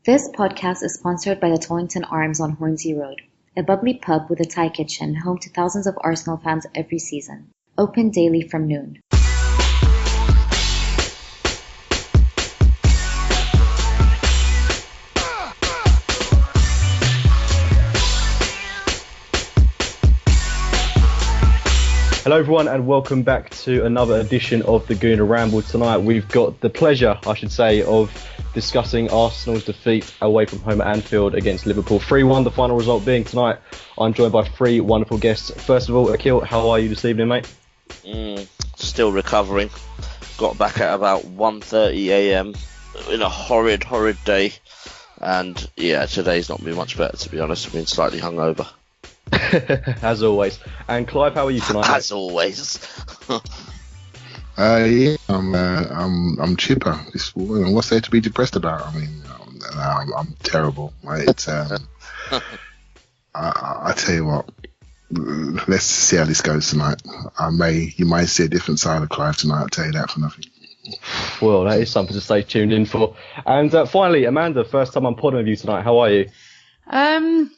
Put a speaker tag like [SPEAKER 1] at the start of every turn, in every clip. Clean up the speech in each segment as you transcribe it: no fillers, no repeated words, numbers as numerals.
[SPEAKER 1] This podcast is sponsored by the Tollington Arms on Hornsey Road, a bubbly pub with a Thai kitchen home to thousands of Arsenal fans every season. Open daily from noon.
[SPEAKER 2] Hello everyone and welcome back to another edition of the Gooner Ramble. Tonight we've got the pleasure, I should say, of discussing Arsenal's defeat away from home at Anfield against Liverpool. 3-1, the final result being tonight. I'm joined by three wonderful guests. First of all, Akhil, how are you this evening, mate?
[SPEAKER 3] Still recovering. Got back at about 1:30 a.m. in a horrid day. And yeah, today's not been much better, to be honest. I've been slightly hungover.
[SPEAKER 2] As always. And Clive, how are you tonight?
[SPEAKER 3] As always.
[SPEAKER 4] Yeah, I'm chipper. What's there to be depressed about? I mean, I'm terrible. It's I tell you what. Let's see how this goes tonight. You might see a different side of Clive tonight. I'll tell you that for nothing.
[SPEAKER 2] Well, that is something to stay tuned in for. And finally, Amanda, first time I'm podding with you tonight. How are you?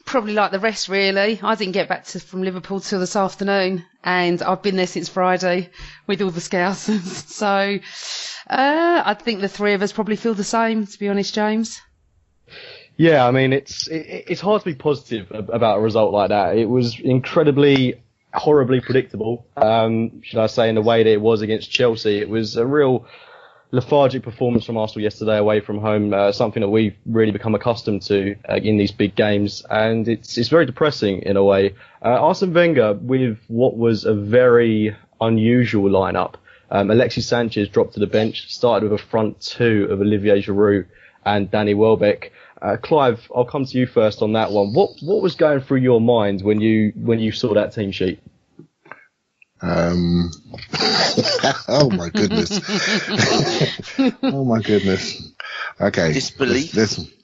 [SPEAKER 5] Probably like the rest, really. I didn't get back from Liverpool till this afternoon, and I've been there since Friday with all the Scousers. So I think the three of us probably feel the same, to be honest, James.
[SPEAKER 2] Yeah, I mean, it's hard to be positive about a result like that. It was incredibly, horribly predictable, should I say, in the way that it was against Chelsea. It was a real lethargic performance from Arsenal yesterday away from home, something that we've really become accustomed to in these big games, and it's very depressing in a way. Arsene Wenger, with what was a very unusual lineup, Alexis Sanchez dropped to the bench, started with a front two of Olivier Giroud and Danny Welbeck. Clive, I'll come to you first on that one. What was going through your mind when you saw that team sheet?
[SPEAKER 4] Oh my goodness. Oh my goodness. Okay.
[SPEAKER 3] Disbelief.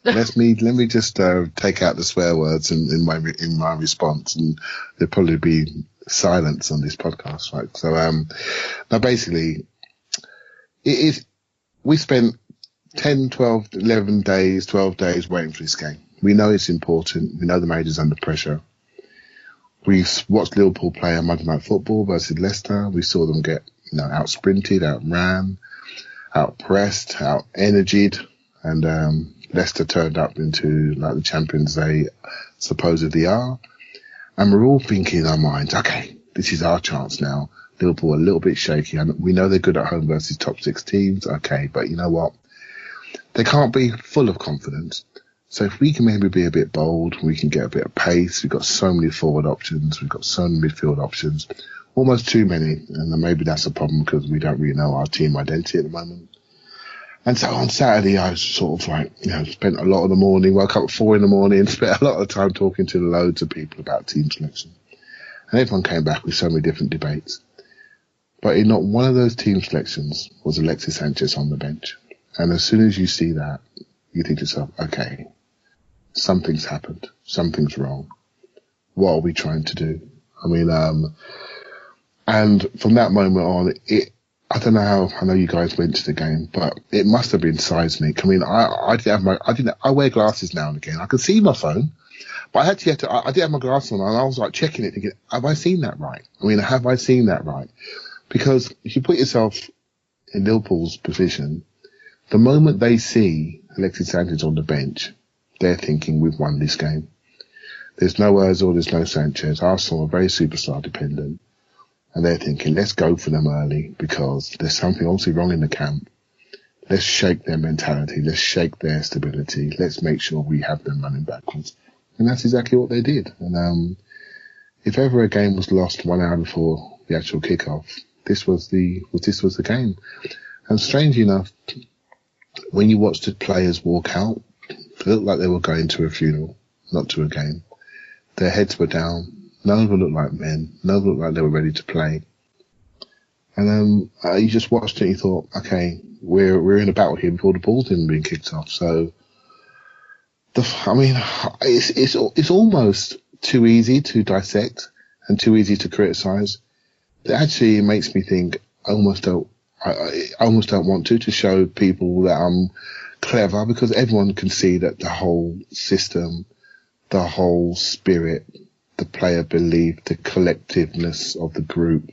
[SPEAKER 4] Let me just take out the swear words in my response, and there'll probably be silence on this podcast, right? So now basically we spent 10, 12, 11 days, 12 days waiting for this game. We know it's important. We know the manager's under pressure. We watched Liverpool play a Monday Night Football versus Leicester. We saw them get, out sprinted, out ran, out pressed, out energied, and Leicester turned up into like the champions they supposedly are. And we're all thinking in our minds, okay, this is our chance now. Liverpool are a little bit shaky, and we know they're good at home versus top six teams. Okay, but you know what? They can't be full of confidence. So if we can maybe be a bit bold, we can get a bit of pace. We've got so many forward options. We've got so many midfield options, almost too many. And then maybe that's a problem because we don't really know our team identity at the moment. And so on Saturday, I was sort of like, spent a lot of the morning, woke up at 4 a.m, spent a lot of time talking to loads of people about team selection. And everyone came back with so many different debates. But in not one of those team selections was Alexis Sanchez on the bench. And as soon as you see that, you think to yourself, okay, something's happened. Something's wrong. What are we trying to do? I mean, and from that moment on, I don't know how, I know you guys went to the game, but it must have been seismic. I mean, I wear glasses now and again. I could see my phone, but I did have my glasses on and I was like checking it thinking, have I seen that right? I mean, have I seen that right? Because if you put yourself in Liverpool's position, the moment they see Alexis Sanchez on the bench, they're thinking we've won this game. There's no Ozil, there's no Sanchez. Arsenal are very superstar dependent. And they're thinking, let's go for them early because there's something obviously wrong in the camp. Let's shake their mentality. Let's shake their stability. Let's make sure we have them running backwards. And that's exactly what they did. And if ever a game was lost 1 hour before the actual kickoff, this was the game. And strangely enough, when you watched the players walk out, it looked like they were going to a funeral, not to a game. Their heads were down. None of them looked like men. None of them looked like they were ready to play. And you just watched it and you thought, okay, we're in a battle here before the ball's even been kicked off. So, it's almost too easy to dissect and too easy to criticise. It actually makes me think I almost don't want to show people that I'm clever because everyone can see that the whole system, the whole spirit, the player belief, the collectiveness of the group,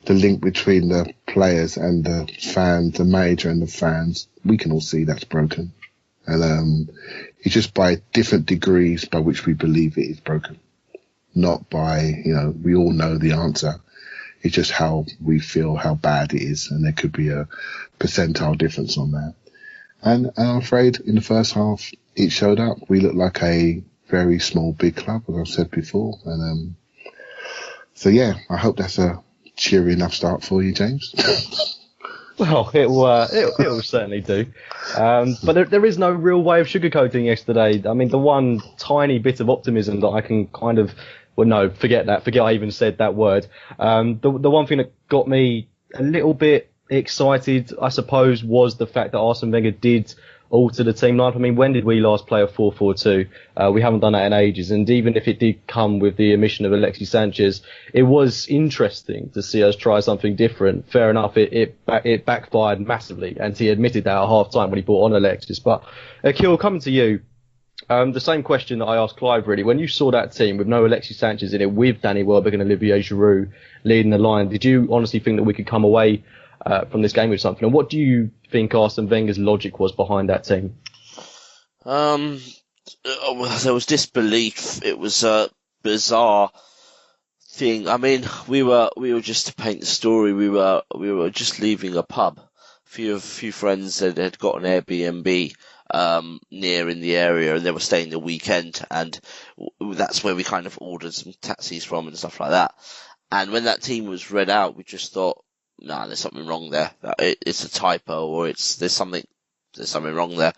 [SPEAKER 4] the link between the players and the fans, the manager and the fans, we can all see that's broken. And it's just by different degrees by which we believe it is broken. Not by, we all know the answer. It's just how we feel how bad it is. And there could be a percentile difference on that. And I'm afraid in the first half, it showed up. We looked like a very small, big club, as I've said before. And so, yeah, I hope that's a cheery enough start for you, James.
[SPEAKER 2] Well, it will certainly do. But there is no real way of sugarcoating yesterday. I mean, the one tiny bit of optimism that I can kind of, forget that. Forget I even said that word. The one thing that got me a little bit excited, I suppose, was the fact that Arsene Wenger did alter the team lineup. I mean, when did we last play a 4-4-2? We haven't done that in ages. And even if it did come with the omission of Alexis Sanchez, it was interesting to see us try something different. Fair enough, it backfired massively, and he admitted that at half time when he brought on Alexis. But Akhil, coming to you, the same question that I asked Clive, really. When you saw that team with no Alexis Sanchez in it, with Danny Welbeck and Olivier Giroud leading the line, did you honestly think that we could come away from this game with something? And what do you think Arsene Wenger's logic was behind that team?
[SPEAKER 3] Well, there was disbelief. It was a bizarre thing. I mean, we were just, to paint the story, we were just leaving a pub. A few friends had got an Airbnb near in the area, and they were staying the weekend, and that's where we kind of ordered some taxis from and stuff like that. And when that team was read out, we just thought, nah, there's something wrong there. It's a typo, or there's something wrong there.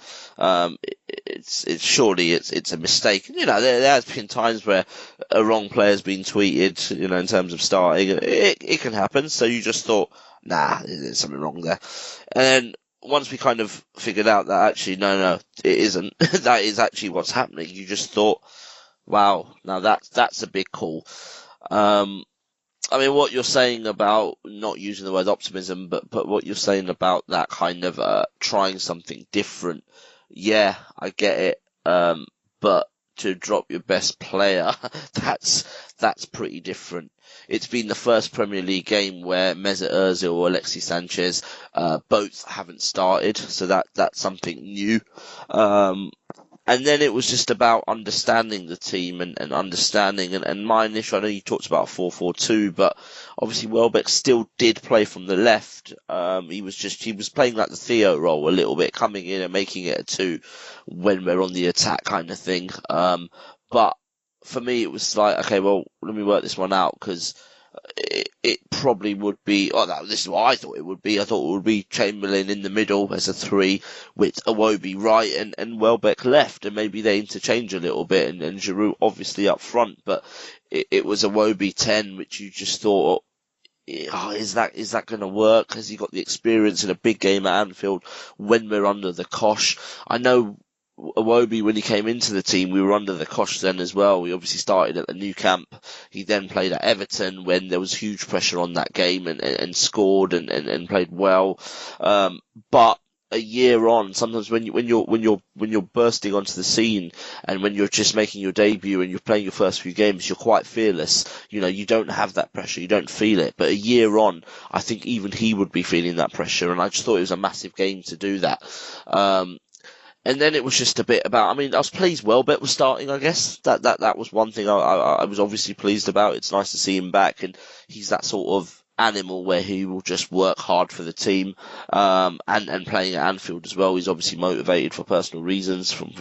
[SPEAKER 3] It's a mistake. There has been times where a wrong player's been tweeted, in terms of starting. It can happen. So you just thought, nah, there's something wrong there. And then once we kind of figured out that actually, no, it isn't. That is actually what's happening. You just thought, wow, now that's a big call. I mean, what you're saying about not using the word optimism, but what you're saying about that kind of trying something different, yeah, I get it. But to drop your best player, that's pretty different. It's been the first Premier League game where Mesut Ozil or Alexis Sanchez both haven't started, so that's something new. And then it was just about understanding the team and understanding. And my initial, I know you talked about 4-4-2, but obviously Welbeck still did play from the left. He was playing like the Theo role a little bit, coming in and making it a 2 when we're on the attack kind of thing. But for me, it was like, okay, well, let me work this one out, because it probably would be, this is what I thought it would be. I thought it would be Chamberlain in the middle as a 3 with Iwobi right and Welbeck left, and maybe they interchange a little bit, and Giroud obviously up front, but it was Iwobi 10, which you just thought, is that going to work? Has he got the experience in a big game at Anfield when we're under the cosh? I know Iwobi, when he came into the team, we were under the cosh then as well. We obviously started at the new camp. He then played at Everton when there was huge pressure on that game and scored and played well. But a year on, sometimes when you're bursting onto the scene and when you're just making your debut and you're playing your first few games, you're quite fearless. You don't have that pressure. You don't feel it. But a year on, I think even he would be feeling that pressure. And I just thought it was a massive game to do that. And then it was just a bit about, I mean, I was pleased Welbeck was starting, I guess. That was one thing I was obviously pleased about. It's nice to see him back, and he's that sort of animal where he will just work hard for the team, and playing at Anfield as well. He's obviously motivated for personal reasons from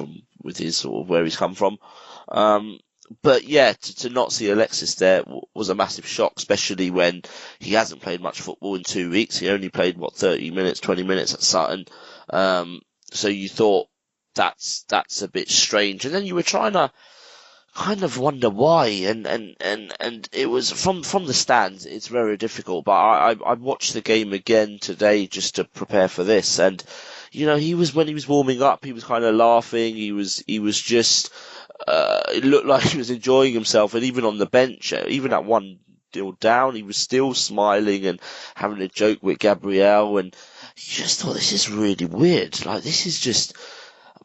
[SPEAKER 3] with his sort of where he's come from. But yeah, to not see Alexis there was a massive shock, especially when he hasn't played much football in 2 weeks. He only played 30 minutes, 20 minutes at Sutton. So you thought that's a bit strange, and then you were trying to kind of wonder why, and it was from the stands. It's very difficult, but I watched the game again today just to prepare for this, and when he was warming up, he was kind of laughing. He was just it looked like he was enjoying himself, and even on the bench, even at 1-0 down, he was still smiling and having a joke with Gabriel, and you just thought, this is really weird. Like, this is just...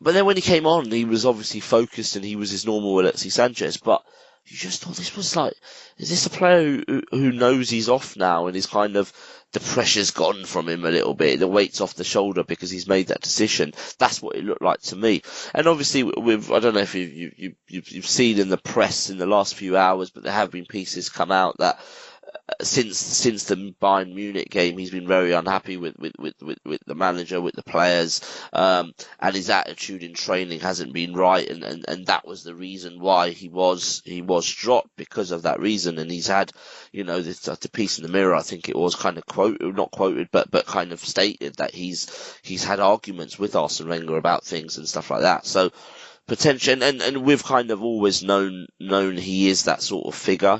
[SPEAKER 3] But then when he came on, he was obviously focused and he was his normal Alexis Sanchez. But you just thought, this was like, is this a player who knows he's off now and is kind of, the pressure's gone from him a little bit, the weight's off the shoulder because he's made that decision? That's what it looked like to me. And obviously, I don't know if you've seen in the press in the last few hours, but there have been pieces come out that since the Bayern Munich game, he's been very unhappy with the manager, with the players, and his attitude in training hasn't been right, and that was the reason why he was dropped, because of that reason. And he's had, the piece in the Mirror, I think it was kind of not quoted, but kind of stated that he's had arguments with Arsene Wenger about things and stuff like that. So potential, and we've kind of always known he is that sort of figure,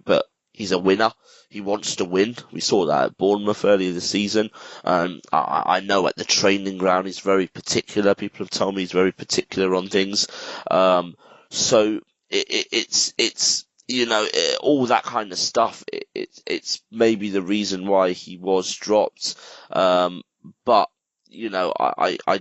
[SPEAKER 3] but he's a winner. He wants to win. We saw that at Bournemouth earlier this season. I know at the training ground he's very particular. People have told me he's very particular on things. So it's all that kind of stuff. It's maybe the reason why he was dropped. But I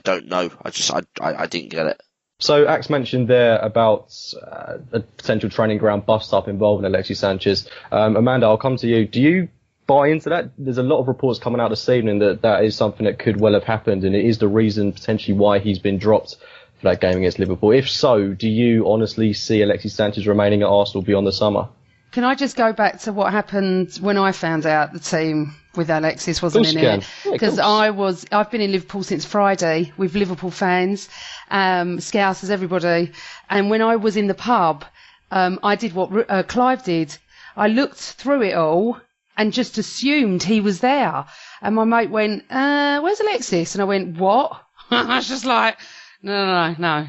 [SPEAKER 3] don't know. I didn't get it.
[SPEAKER 2] So Axe mentioned there about a potential training ground bust-up involving Alexis Sanchez. Amanda, I'll come to you. Do you buy into that? There's a lot of reports coming out this evening that is something that could well have happened, and it is the reason potentially why he's been dropped for that game against Liverpool. If so, do you honestly see Alexis Sanchez remaining at Arsenal beyond the summer?
[SPEAKER 5] Can I just go back to what happened when I found out the team with Alexis wasn't in it? Because I've been in Liverpool since Friday with Liverpool fans, Scousers, everybody. And when I was in the pub, I did what Clive did. I looked through it all and just assumed he was there. And my mate went, where's Alexis? And I went, what? I was just like, no.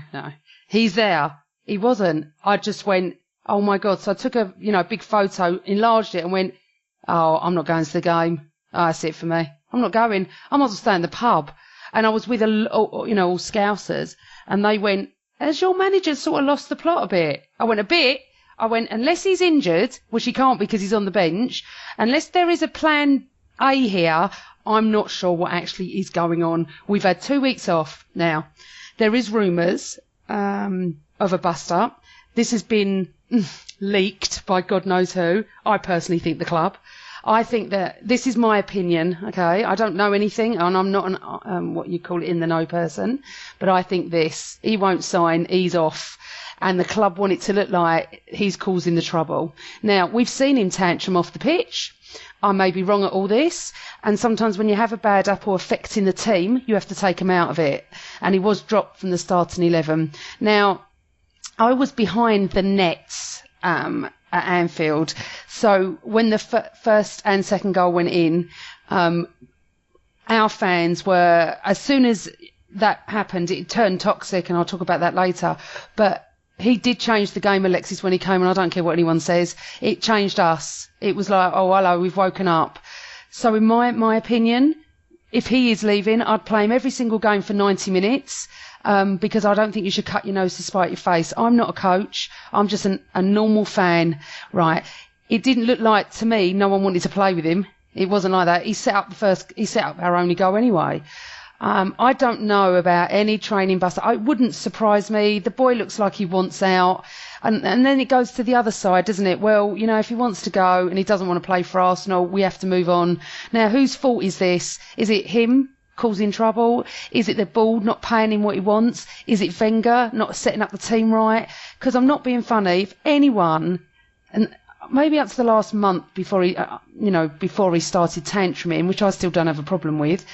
[SPEAKER 5] He's there. He wasn't. I just went, oh my God. So I took a big photo, enlarged it and went, oh, I'm not going to the game. Oh, that's it for me. I'm not going. I might as well stay in the pub. And I was with all Scousers, and they went, has your manager sort of lost the plot a bit? I went, a bit? I went, unless he's injured, which he can't because he's on the bench, unless there is a plan A here, I'm not sure what actually is going on. We've had 2 weeks off now. There is rumours of a bust-up. This has been leaked by God knows who. I personally think the club. I think that this is my opinion, okay? I don't know anything, and I'm not an what you call it in the know person, but I think he won't sign, he's off, and the club want it to look like he's causing the trouble. Now, we've seen him tantrum off the pitch. I may be wrong at all this, and sometimes when you have a bad apple affecting the team, you have to take him out of it, and he was dropped from the starting 11. Now, I was behind the nets at Anfield. So when the first and second goal went in, our fans were, as soon as that happened, it turned toxic, and I'll talk about that later. But he did change the game, Alexis, when he came, and I don't care what anyone says. It changed us. It was like, oh, hello, we've woken up. So in my opinion, if he is leaving, I'd play him every single game for 90 minutes. Because I don't think you should cut your nose to spite your face. I'm not a coach. I'm just a normal fan, right? It didn't look like to me no one wanted to play with him. It wasn't like that. He set up our only goal anyway. I don't know about any training bust. It wouldn't surprise me. The boy looks like he wants out. And then it goes to the other side, doesn't it? Well, if he wants to go and he doesn't want to play for Arsenal, we have to move on. Now, whose fault is this? Is it him causing trouble? Is it the board not paying him what he wants? Is it Wenger not setting up the team right? Because I'm not being funny. If anyone, and maybe up to the last month before he started tantruming, which I still don't have a problem with,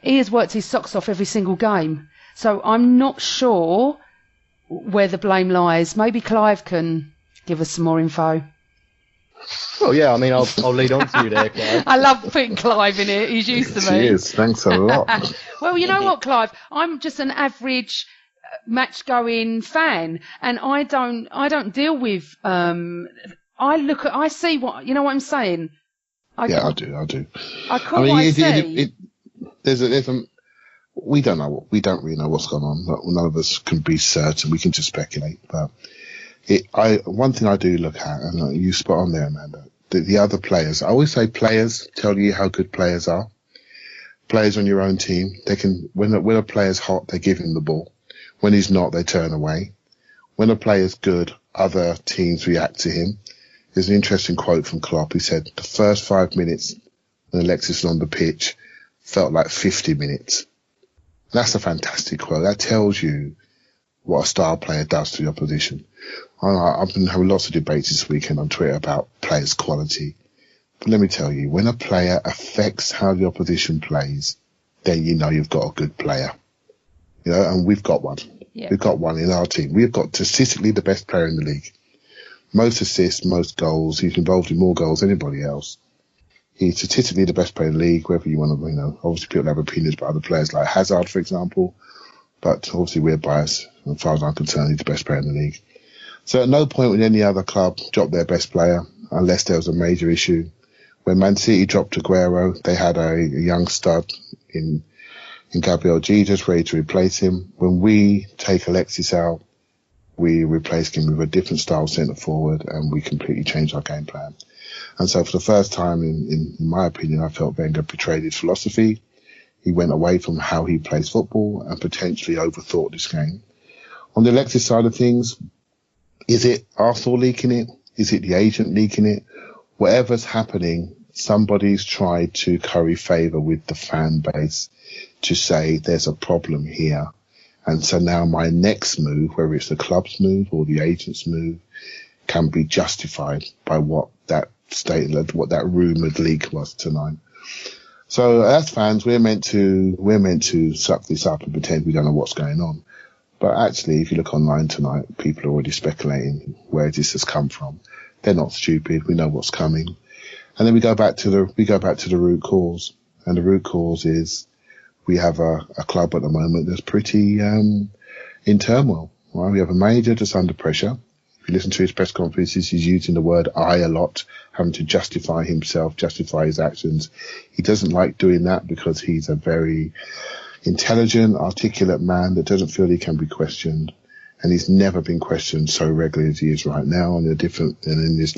[SPEAKER 5] he has worked his socks off every single game. So I'm not sure where the blame lies. Maybe Clive can give us some more info.
[SPEAKER 2] Well, yeah, I mean, I'll lead on to you there, Clive.
[SPEAKER 5] I love putting Clive in it. He's used to me.
[SPEAKER 4] Cheers, thanks a lot.
[SPEAKER 5] Well, you know what, Clive? I'm just an average match-going fan, and I don't deal with. I see what you know what I'm saying.
[SPEAKER 4] I do.
[SPEAKER 5] I call what I see.
[SPEAKER 4] We don't really know what's going on. None of us can be certain. We can just speculate, but. One thing I do look at, and you spot on there, Amanda, the other players. I always say players tell you how good players are. players on your own team, they can, when a player's hot, they give him the ball. When he's not, they turn away. When a player's good, other teams react to him. There's an interesting quote from Klopp. He said, the first 5 minutes when Alexis was on the pitch felt like 50 minutes. That's a fantastic quote. That tells you what a star player does to the opposition. I've been having lots of debates this weekend on Twitter about players' quality. But let me tell you, when a player affects how the opposition plays, then you know you've got a good player. You know, and we've got one. Yeah. We've got one in our team. We've got statistically the best player in the league. Most assists, most goals. He's involved in more goals than anybody else. He's statistically the best player in the league, whether you want to, you know, obviously people have opinions about other players like Hazard, for example. But obviously we're biased. As far as I'm concerned, he's the best player in the league. So at no point would any other club drop their best player unless there was a major issue. When Man City dropped Aguero, they had a young stud in Gabriel Jesus ready to replace him. When we take Alexis out, we replace him with a different style centre forward and we completely changed our game plan. And so for the first time, in my opinion, I felt Wenger betrayed his philosophy. He went away from how he plays football and potentially overthought this game. On the Alexis side of things, is it Arsenal leaking it? Is it the agent leaking it? Whatever's happening, somebody's tried to curry favour with the fan base to say there's a problem here. And so now my next move, whether it's the club's move or the agent's move, can be justified by what that statement, what that rumoured leak was tonight. So as fans, we're meant to suck this up and pretend we don't know what's going on. But actually, if you look online tonight, people are already speculating where this has come from. They're not stupid. We know what's coming. And then we go back to the root cause. And the root cause is we have a club at the moment that's pretty in turmoil. Right? We have a manager that's under pressure. If you listen to his press conferences, he's using the word I a lot, having to justify himself, justify his actions. He doesn't like doing that because he's a very intelligent, articulate man that doesn't feel he can be questioned. And he's never been questioned so regularly as he is right now. And in this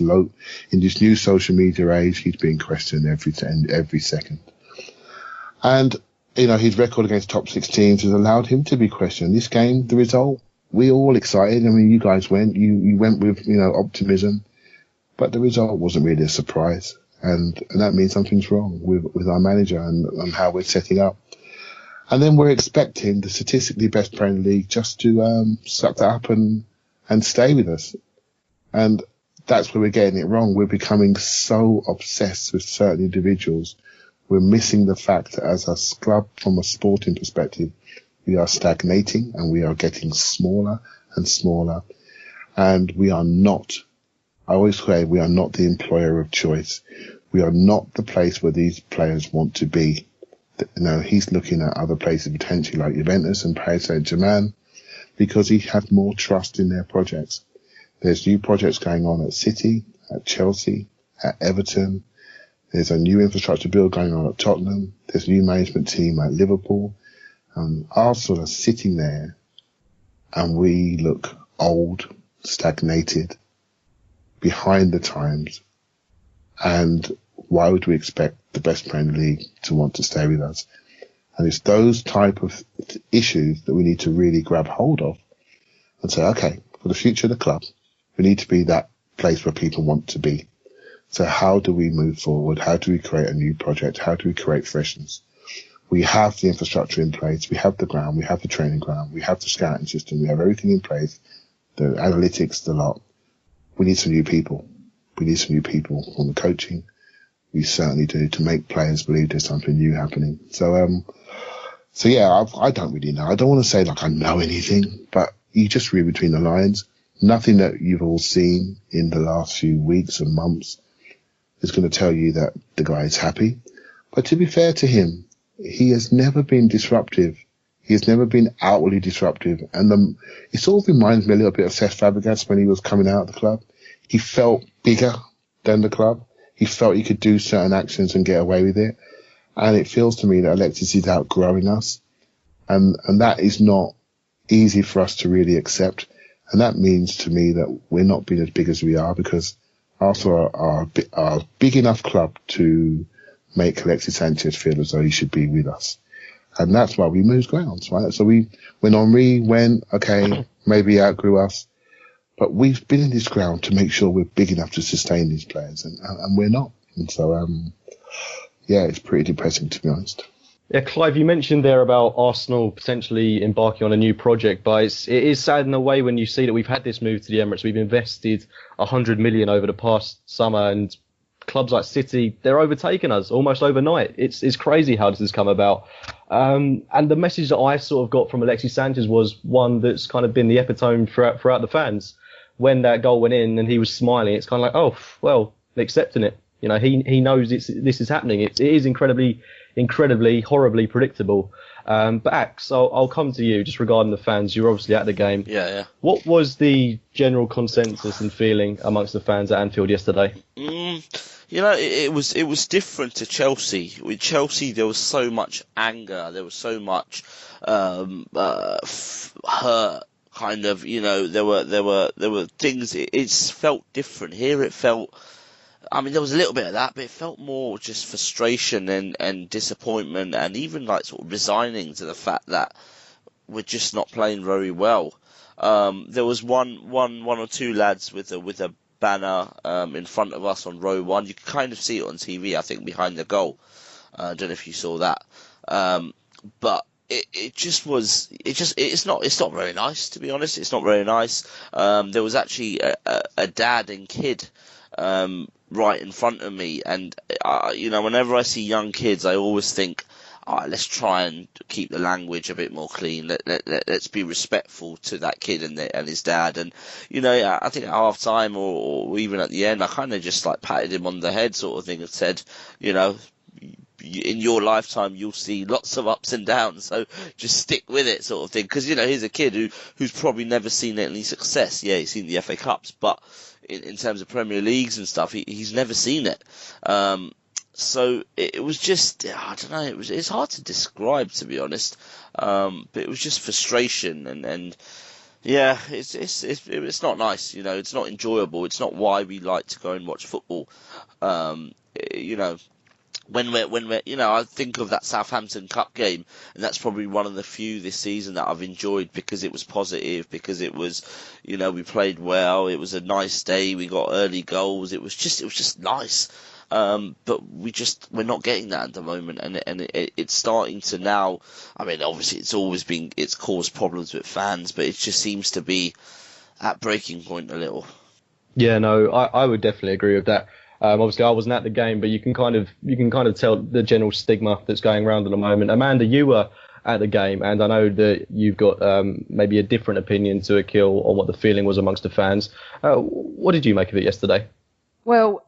[SPEAKER 4] new social media age, he's being questioned every second. And, you know, his record against top 6 teams has allowed him to be questioned. This game, the result, we're all excited. I mean, you guys went, you went with, you know, optimism, but the result wasn't really a surprise. And that means something's wrong with our manager and how we're setting up. And then we're expecting the statistically best player in the league just to suck that up and stay with us. And that's where we're getting it wrong. We're becoming so obsessed with certain individuals. We're missing the fact that as a club, from a sporting perspective, we are stagnating and we are getting smaller and smaller. And we are not, I always say, we are not the employer of choice. We are not the place where these players want to be. You know, he's looking at other places potentially like Juventus and Paris Saint-Germain because he has more trust in their projects. There's new projects going on at City, at Chelsea, at Everton. There's a new infrastructure build going on at Tottenham. There's a new management team at Liverpool. Arsenal are sitting there and we look old, stagnated, behind the times. And why would we expect the best player in the league to want to stay with us? And it's those type of issues that we need to really grab hold of and say, okay, for the future of the club, we need to be that place where people want to be. So how do we move forward? How do we create a new project? How do we create freshness? We have the infrastructure in place. We have the ground. We have the training ground. We have the scouting system. We have everything in place, the analytics, the lot. We need some new people. We need some new people on the coaching. We certainly do, to make players believe there's something new happening. So yeah, I don't really know. I don't want to say like I know anything, but you just read between the lines. Nothing that you've all seen in the last few weeks and months is going to tell you that the guy is happy. But to be fair to him, he has never been disruptive. He has never been outwardly disruptive. And it sort of reminds me a little bit of Cesc Fabregas when he was coming out of the club. He felt bigger than the club. He felt he could do certain actions and get away with it. And it feels to me that Alexis is outgrowing us. And that is not easy for us to really accept. And that means to me that we're not being as big as we are because Arsenal are a big enough club to make Alexis Sanchez feel as though he should be with us. And that's why we moved grounds, right? So when Henri went, okay, maybe he outgrew us, but we've been in this ground to make sure we're big enough to sustain these players, and we're not. And so, yeah, it's pretty depressing, to be honest.
[SPEAKER 2] Yeah, Clive, you mentioned there about Arsenal potentially embarking on a new project, but it is sad in a way when you see that we've had this move to the Emirates. We've invested 100 million over the past summer, and clubs like City, they're overtaking us almost overnight. It's crazy how this has come about. And the message that I sort of got from Alexis Sanchez was one that's kind of been the epitome throughout the fans. When that goal went in and he was smiling, it's kind of like, oh, well, accepting it. You know, he knows this is happening. It is incredibly, horribly predictable. But Ax, I'll come to you just regarding the fans. You're obviously at the game.
[SPEAKER 3] Yeah.
[SPEAKER 2] What was the general consensus and feeling amongst the fans at Anfield yesterday?
[SPEAKER 3] You know, it was different to Chelsea. With Chelsea, there was so much anger. There was so much hurt. Kind of, you know, there were things. It felt different. Here, it felt. I mean, there was a little bit of that, but it felt more just frustration and disappointment, and even like sort of resigning to the fact that we're just not playing very well. There was one or two lads with a banner in front of us on row 1. You could kind of see it on TV, I think, behind the goal. I don't know if you saw that, but it's not very nice, to be honest. It's not very nice. There was actually a dad and kid right in front of me, and you know, whenever I see young kids, I always think, let's try and keep the language a bit more clean. Let's be respectful to that kid and his dad. And you know, I think at half time or even at the end, I kind of just like patted him on the head, sort of thing, and said, you know, in your lifetime you'll see lots of ups and downs, so just stick with it, sort of thing. Because you know, he's a kid who's probably never seen any success. Yeah, he's seen the FA Cups, but in terms of Premier Leagues and stuff, he's never seen it. So it was just, I don't know, it's hard to describe, to be honest. But it was just frustration and yeah, it's not nice, you know, it's not enjoyable. It's not why we like to go and watch football. You know, when we're, you know, I think of that Southampton Cup game, and that's probably one of the few this season that I've enjoyed because it was positive, because it was, you know, we played well, it was a nice day, we got early goals, it was just nice. But we're not getting that at the moment, and it's starting to now. I mean, obviously it's caused problems with fans, but it just seems to be at breaking point a little.
[SPEAKER 2] Yeah, no, I would definitely agree with that. Obviously, I wasn't at the game, but you can kind of tell the general stigma that's going around at the moment. Amanda, you were at the game, and I know that you've got maybe a different opinion to Akhil on what the feeling was amongst the fans. What did you make of it yesterday?
[SPEAKER 5] Well,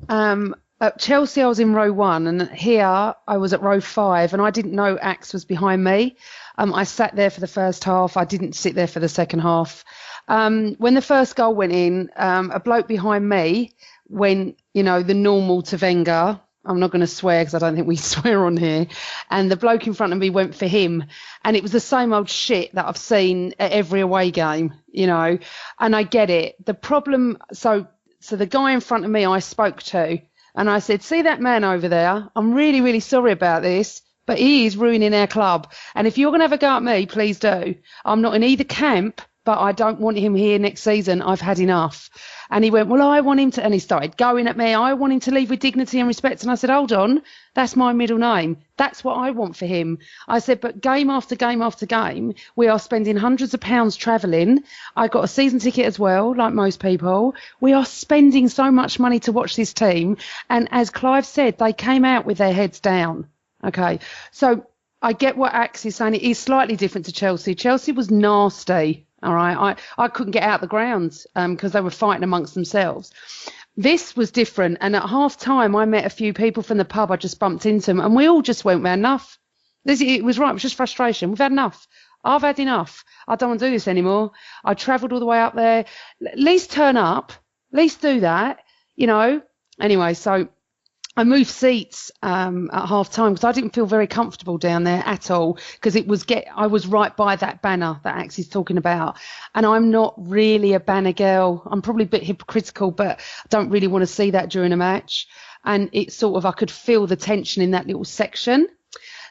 [SPEAKER 5] at Chelsea, I was in row 1, and here I was at row 5, and I didn't know Axe was behind me. I sat there for the first half. I didn't sit there for the second half. When the first goal went in, a bloke behind me went, you know, the normal to Wenger. I'm not going to swear because I don't think we swear on here. And the bloke in front of me went for him. And it was the same old shit that I've seen at every away game, you know. And I get it. The problem, so the guy in front of me I spoke to, and I said, see that man over there? I'm really, really sorry about this, but he is ruining our club. And if you're going to have a go at me, please do. I'm not in either camp, but I don't want him here next season. I've had enough. And he went, well, I want him to, and he started going at me. I want him to leave with dignity and respect. And I said, hold on, that's my middle name. That's what I want for him. I said, but game after game after game, we are spending hundreds of pounds travelling. I got a season ticket as well, like most people. We are spending so much money to watch this team. And as Clive said, they came out with their heads down. Okay, so I get what Axe is saying. It is slightly different to Chelsea. Chelsea was nasty. All right, I couldn't get out the grounds because they were fighting amongst themselves. This was different, and at half time I met a few people from the pub. I just bumped into them, and we all just went, "Man, enough." It was right. It was just frustration. We've had enough. I've had enough. I don't want to do this anymore. I travelled all the way up there. At least turn up. At least do that. You know. Anyway, so I moved seats at half time because I didn't feel very comfortable down there at all because I was right by that banner that Axe is talking about, and I'm not really a banner girl. I'm probably a bit hypocritical, but I don't really want to see that during a match. And it's sort of, I could feel the tension in that little section.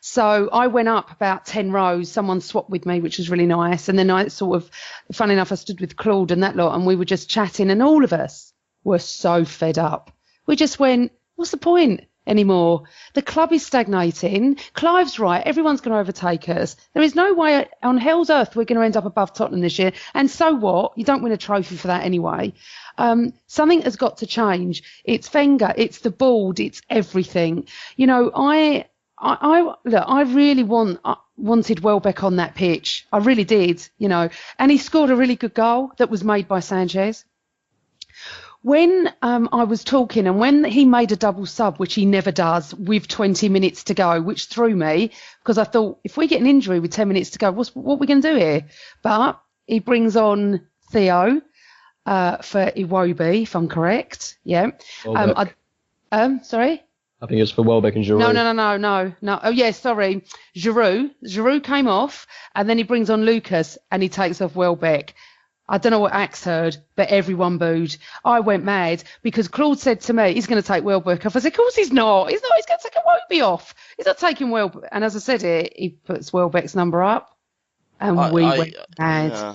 [SPEAKER 5] So I went up about 10 rows. Someone swapped with me, which was really nice. And then I sort of, funny enough, I stood with Claude and that lot, and we were just chatting, and all of us were so fed up. We just went, what's the point anymore? The club is stagnating. Clive's right. Everyone's going to overtake us. There is no way on hell's earth we're going to end up above Tottenham this year. And so what? You don't win a trophy for that anyway. Something has got to change. It's Wenger. It's the board. It's everything. You know, I really wanted Welbeck on that pitch. I really did, you know. And he scored a really good goal that was made by Sanchez. When I was talking and when he made a double sub, which he never does, with 20 minutes to go, which threw me because I thought, if we get an injury with 10 minutes to go, what are we going to do here? But he brings on Theo for Iwobi, if I'm correct. Yeah. Sorry?
[SPEAKER 2] I think it's for Welbeck and Giroud.
[SPEAKER 5] No. Oh, yeah, sorry. Giroud came off, and then he brings on Lucas, and he takes off Welbeck. I don't know what Axe heard, but everyone booed. I went mad because Claude said to me, he's going to take Welbeck off. I said, of course he's not. He's going to take Iwobi off. He's not taking Welbeck. And as I said it, he puts Welbeck's number up, and we went mad. Yeah.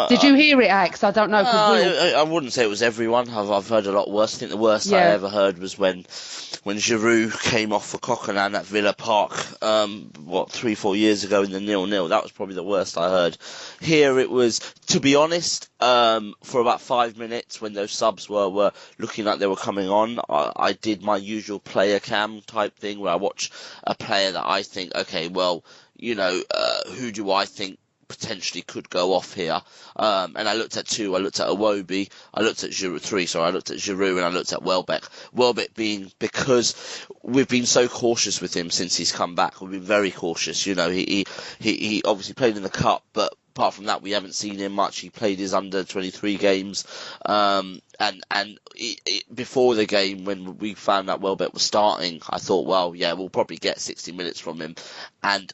[SPEAKER 5] Did you hear it, Axe? I don't know.
[SPEAKER 3] I wouldn't say it was everyone. I've heard a lot worse. I think the worst I ever heard was when Giroud came off for Coquelin at Villa Park, 3-4 years ago in the 0-0. That was probably the worst I heard. Here it was, to be honest, for about 5 minutes when those subs were looking like they were coming on, I did my usual player cam type thing where I watch a player that I think, okay, well, you know, who do I think potentially could go off here, and I looked at two. I looked at Iwobi, I looked at Giroud, I looked at Giroud, and I looked at Welbeck. Welbeck being, because we've been so cautious with him since he's come back. We've been very cautious. You know, he obviously played in the cup, but apart from that, we haven't seen him much. He played his under 23 games, and before the game, when we found out Welbeck was starting, I thought, well, yeah, we'll probably get 60 minutes from him, and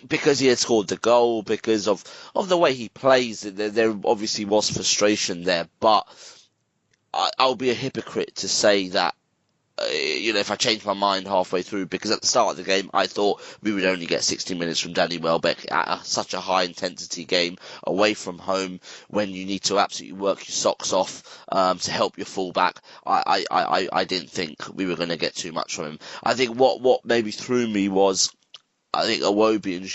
[SPEAKER 3] because he had scored the goal, because of the way he plays, there obviously was frustration there. But I'll be a hypocrite to say that, you know, if I changed my mind halfway through, because at the start of the game I thought we would only get 60 minutes from Danny Welbeck at such a high intensity game away from home when you need to absolutely work your socks off to help your fullback. I didn't think we were going to get too much from him. I think what maybe threw me was, I think Iwobi and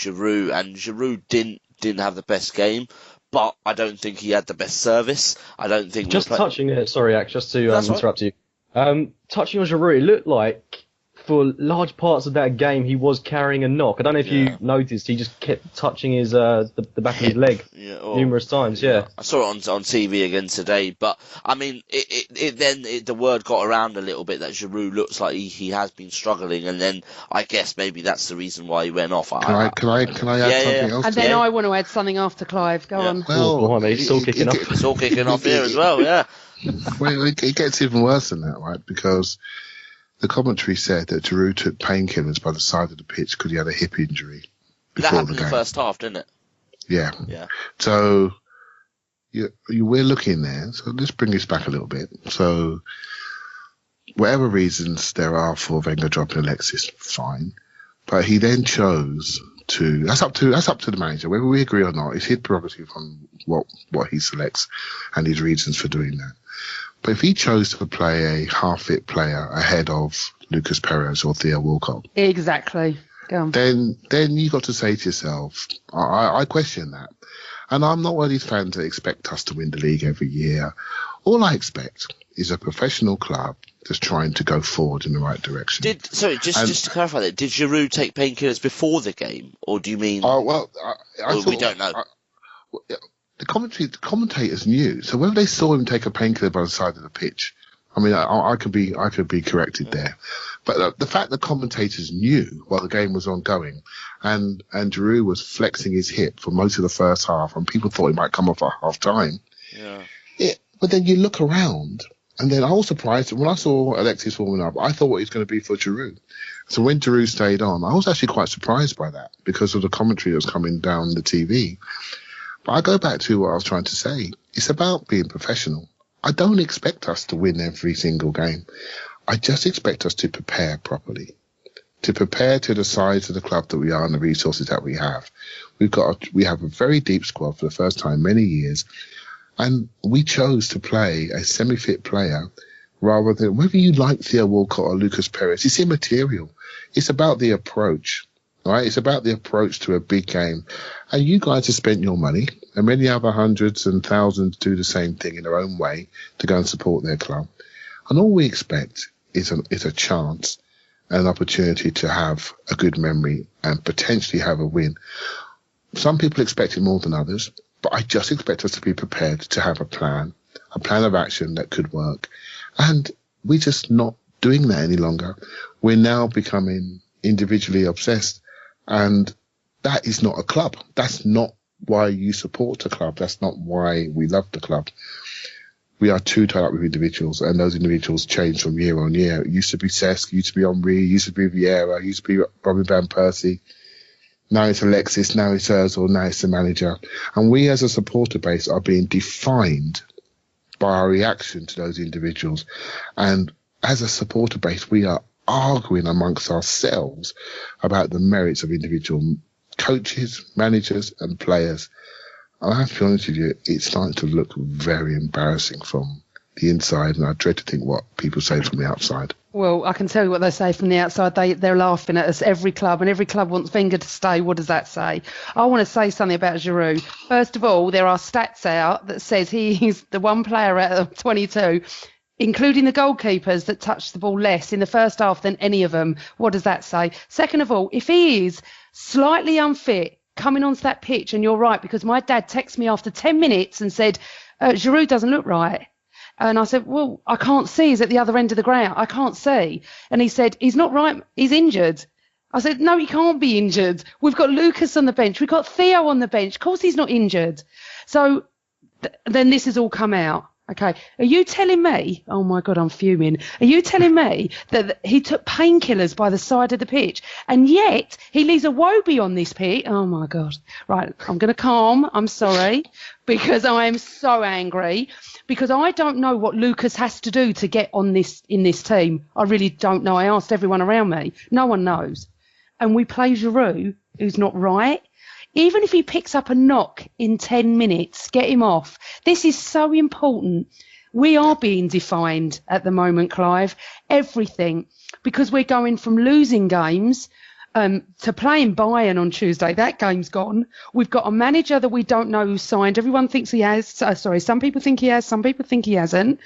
[SPEAKER 3] Giroud didn't have the best game, but I don't think he had the best service. I don't think
[SPEAKER 2] touching it. Sorry, Ax, just to interrupt you. Touching on Giroud, it looked like for large parts of that game he was carrying a knock. I don't know if you noticed, he just kept touching his the back of his leg numerous times. Yeah,
[SPEAKER 3] I saw it on TV again today, but I mean, the word got around a little bit that Giroud looks like he has been struggling, and then I guess maybe that's the reason why he went off.
[SPEAKER 4] Can I add something else?
[SPEAKER 5] And then I want to add something after Clive. Go on.
[SPEAKER 4] Well,
[SPEAKER 2] it's all kicking off.
[SPEAKER 3] It's all kicking off here as well. Yeah.
[SPEAKER 4] Well, it gets even worse than that, right? Because the commentary said that Giroud took painkillers by the side of the pitch because he had a hip injury before
[SPEAKER 3] that happened
[SPEAKER 4] the game.
[SPEAKER 3] In the first half, didn't it?
[SPEAKER 4] Yeah. So we're looking there. So let's bring this back a little bit. So whatever reasons there are for Wenger dropping Alexis, fine. But he then chose to. That's up to the manager, whether we agree or not. It's his prerogative on what he selects and his reasons for doing that. But if he chose to play a half-fit player ahead of Lucas Perez or Theo Walcott,
[SPEAKER 5] exactly, go on.
[SPEAKER 4] Then you got to say to yourself, I question that, and I'm not one of these fans that expect us to win the league every year. All I expect is a professional club just trying to go forward in the right direction.
[SPEAKER 3] Just to clarify that, did Giroud take painkillers before the game, or do you mean? We don't know.
[SPEAKER 4] The commentators knew. So whether they saw him take a painkiller by the side of the pitch, I mean, I could be corrected there. But the fact that commentators knew while the game was ongoing, and Giroud was flexing his hip for most of the first half, and people thought he might come off at half time.
[SPEAKER 3] Yeah.
[SPEAKER 4] But then you look around, And then I was surprised when I saw Alexis warming up. I thought what he was going to be for Giroud. So when Giroud stayed on, I was actually quite surprised by that because of the commentary that was coming down the TV. But I go back to what I was trying to say. It's about being professional. I don't expect us to win every single game. I just expect us to prepare properly, to prepare to the size of the club that we are and the resources that we have. We have a very deep squad for the first time in many years. And we chose to play a semi-fit player rather than whether you like Theo Walcott or Lucas Perez. It's immaterial. It's about the approach, right? It's about the approach to a big game. And you guys have spent your money, and many other hundreds and thousands do the same thing in their own way to go and support their club. And all we expect is a chance, an opportunity to have a good memory and potentially have a win. Some people expect it more than others. But I just expect us to be prepared to have a plan of action that could work. And we're just not doing that any longer. We're now becoming individually obsessed. And that is not a club. That's not why you support a club. That's not why we love the club. We are too tied up with individuals, and those individuals change from year on year. It used to be Cesc, used to be Henry, used to be Vieira, used to be Robin Van Persie. Now it's Alexis, now it's Ozil, now it's the manager. And we as a supporter base are being defined by our reaction to those individuals. And as a supporter base, we are arguing amongst ourselves about the merits of individual coaches, managers and players. And I have to be honest with you, it's starting to look very embarrassing from the inside, and I dread to think what people say from the outside.
[SPEAKER 5] Well, I can tell you what they say from the outside. They're laughing at us, every club, and every club wants Wenger to stay. What does that say? I want to say something about Giroud. First of all, there are stats out that says he is the one player out of 22, including the goalkeepers, that touched the ball less in the first half than any of them. What does that say? Second of all, if he is slightly unfit coming onto that pitch, and you're right, because my dad texted me after 10 minutes and said, Giroud doesn't look right. And I said, well, I can't see. He's at the other end of the ground. I can't see. And he said, he's not right. He's injured. I said, no, he can't be injured. We've got Lucas on the bench. We've got Theo on the bench. Of course he's not injured. So then this has all come out. Okay. Are you telling me, oh my God, I'm fuming. Are you telling me that he took painkillers by the side of the pitch and yet he leaves a Wobie on this pitch? Oh my God. Right. I'm going to calm. I'm sorry because I am so angry. Because I don't know what Lucas has to do to get on this in this team. I really don't know. I asked everyone around me. No one knows. And we play Giroud, who's not right. Even if he picks up a knock in 10 minutes, get him off. This is so important. We are being defined at the moment, Clive. Everything. Because we're going from losing games to playing Bayern on Tuesday. That game's gone. We've got a manager that we don't know who signed. Everyone thinks he has. Some people think he has. Some people think he hasn't.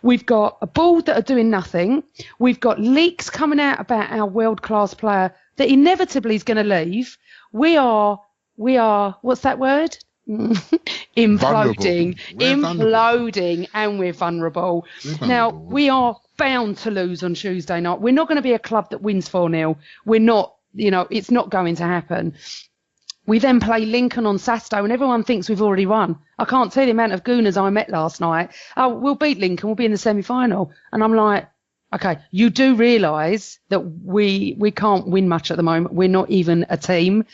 [SPEAKER 5] We've got a board that are doing nothing. We've got leaks coming out about our world-class player that inevitably is going to leave. We are, what's that word? Imploding. Imploding, and we're vulnerable. Now, we are bound to lose on Tuesday night. We're not going to be a club that wins 4-0. We're not. It's not going to happen. We then play Lincoln on Saturday and everyone thinks we've already won. I can't tell the amount of Gooners I met last night. Oh, we'll beat Lincoln. We'll be in the semi-final. And I'm like, okay, you do realise that we can't win much at the moment. We're not even a team.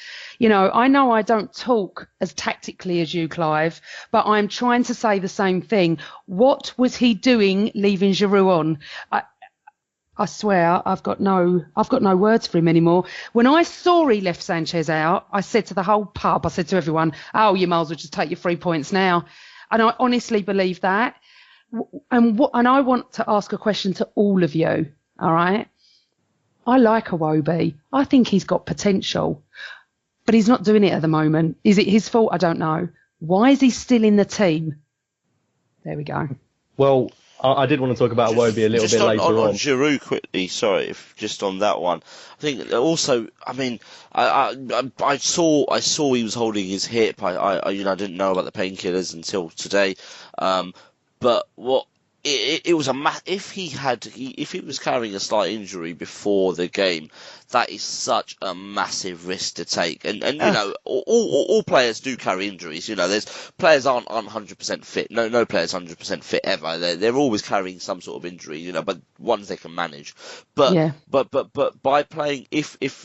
[SPEAKER 5] I know I don't talk as tactically as you, Clive, but I'm trying to say the same thing. What was he doing leaving Giroud on? I swear I've got no words for him anymore. When I saw he left Sanchez out, I said to the whole pub, I said to everyone, oh, you might as well just take your 3 points now. And I honestly believe that. And I want to ask a question to all of you. All right. I like Iwobi. I think he's got potential, but he's not doing it at the moment. Is it his fault? I don't know. Why is he still in the team? There we go.
[SPEAKER 2] Well, I did want to talk about Iwobi a little bit later on.
[SPEAKER 3] On Giroud quickly, sorry, just on that one. I think also, I mean, I saw he was holding his hip. I didn't know about the painkillers until today. But what it was if he was carrying a slight injury before the game, that is such a massive risk to take. And you know, all players do carry injuries. You know, there's players aren't 100% fit. No player's 100% fit ever. They're always carrying some sort of injury. You know, but ones they can manage. But by playing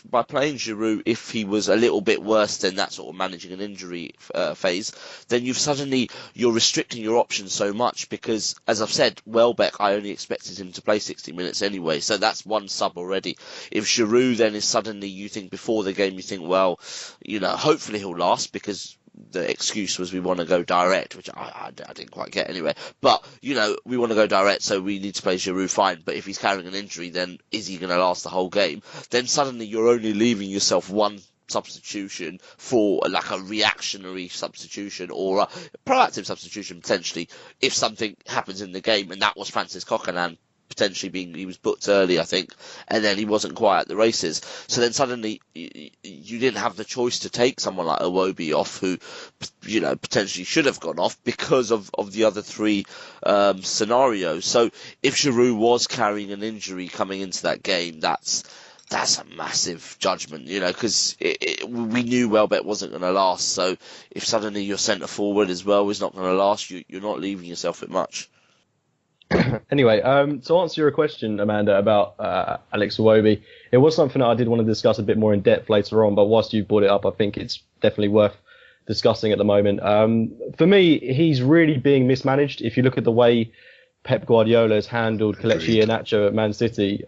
[SPEAKER 3] by playing Giroud, if he was a little bit worse than that, sort of managing an injury phase, then you're restricting your options so much, because, as I've said, Welbeck, I only expected him to play 60 minutes anyway, so that's one sub already. If Giroud then is suddenly, you think before the game, you think, well, you know, hopefully he'll last, because the excuse was we want to go direct, which I didn't quite get anyway. But, you know, we want to go direct, so we need to play Giroud, fine. But if he's carrying an injury, then is he going to last the whole game? Then suddenly you're only leaving yourself one substitution for like a reactionary substitution or a proactive substitution potentially if something happens in the game, and that was Francis Coquelin potentially he was booked early, I think, and then he wasn't quite at the races. So then suddenly you didn't have the choice to take someone like Iwobi off, who, you know, potentially should have gone off because of the other three scenarios. So if Giroud was carrying an injury coming into that game, that's a massive judgment, you know, because we knew Welbeck wasn't going to last. So if suddenly your centre forward as well is not going to last, you're not leaving yourself with much.
[SPEAKER 2] Anyway, to answer your question, Amanda, about Alex Iwobi, it was something that I did want to discuss a bit more in depth later on, but whilst you've brought it up, I think it's definitely worth discussing at the moment. For me, he's really being mismanaged. If you look at the way Pep Guardiola has handled Kelechi Iheanacho at Man City,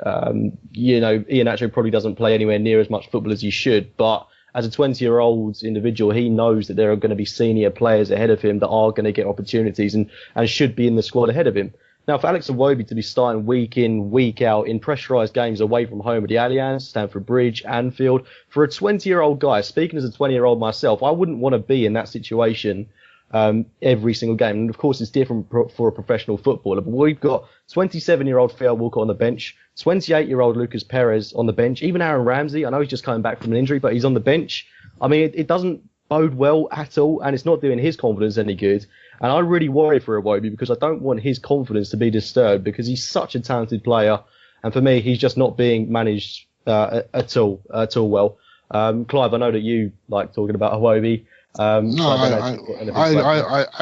[SPEAKER 2] you know, Iheanacho probably doesn't play anywhere near as much football as he should, but as a 20-year-old individual, he knows that there are going to be senior players ahead of him that are going to get opportunities and should be in the squad ahead of him. Now, for Alex Iwobi to be starting week in, week out in pressurised games away from home at the Allianz, Stamford Bridge, Anfield, for a 20-year-old guy, speaking as a 20-year-old myself, I wouldn't want to be in that situation every single game. And of course, it's different for a professional footballer, but we've got 27-year-old Theo Walcott on the bench, 28-year-old Lucas Perez on the bench, even Aaron Ramsey. I know he's just coming back from an injury, but he's on the bench. I mean, it doesn't bode well at all, and it's not doing his confidence any good. And I really worry for Iwobi because I don't want his confidence to be disturbed, because he's such a talented player. And for me, he's just not being managed at all well. Clive, I know that you like talking about Iwobi.
[SPEAKER 4] I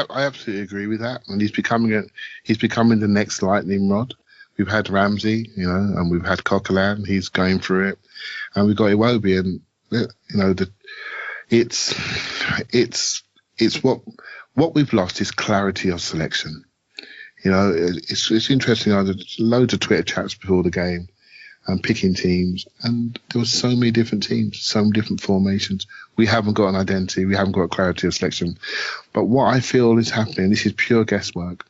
[SPEAKER 4] absolutely agree with that. And he's becoming the next lightning rod. We've had Ramsey, you know, and we've had Coquelin. He's going through it, and we've got Iwobi, and you know, it's what we've lost is clarity of selection. You know, it's interesting. I did loads of Twitter chats before the game and picking teams, and there were so many different teams, so many different formations. We haven't got an identity. We haven't got clarity of selection. But what I feel is happening, this is pure guesswork.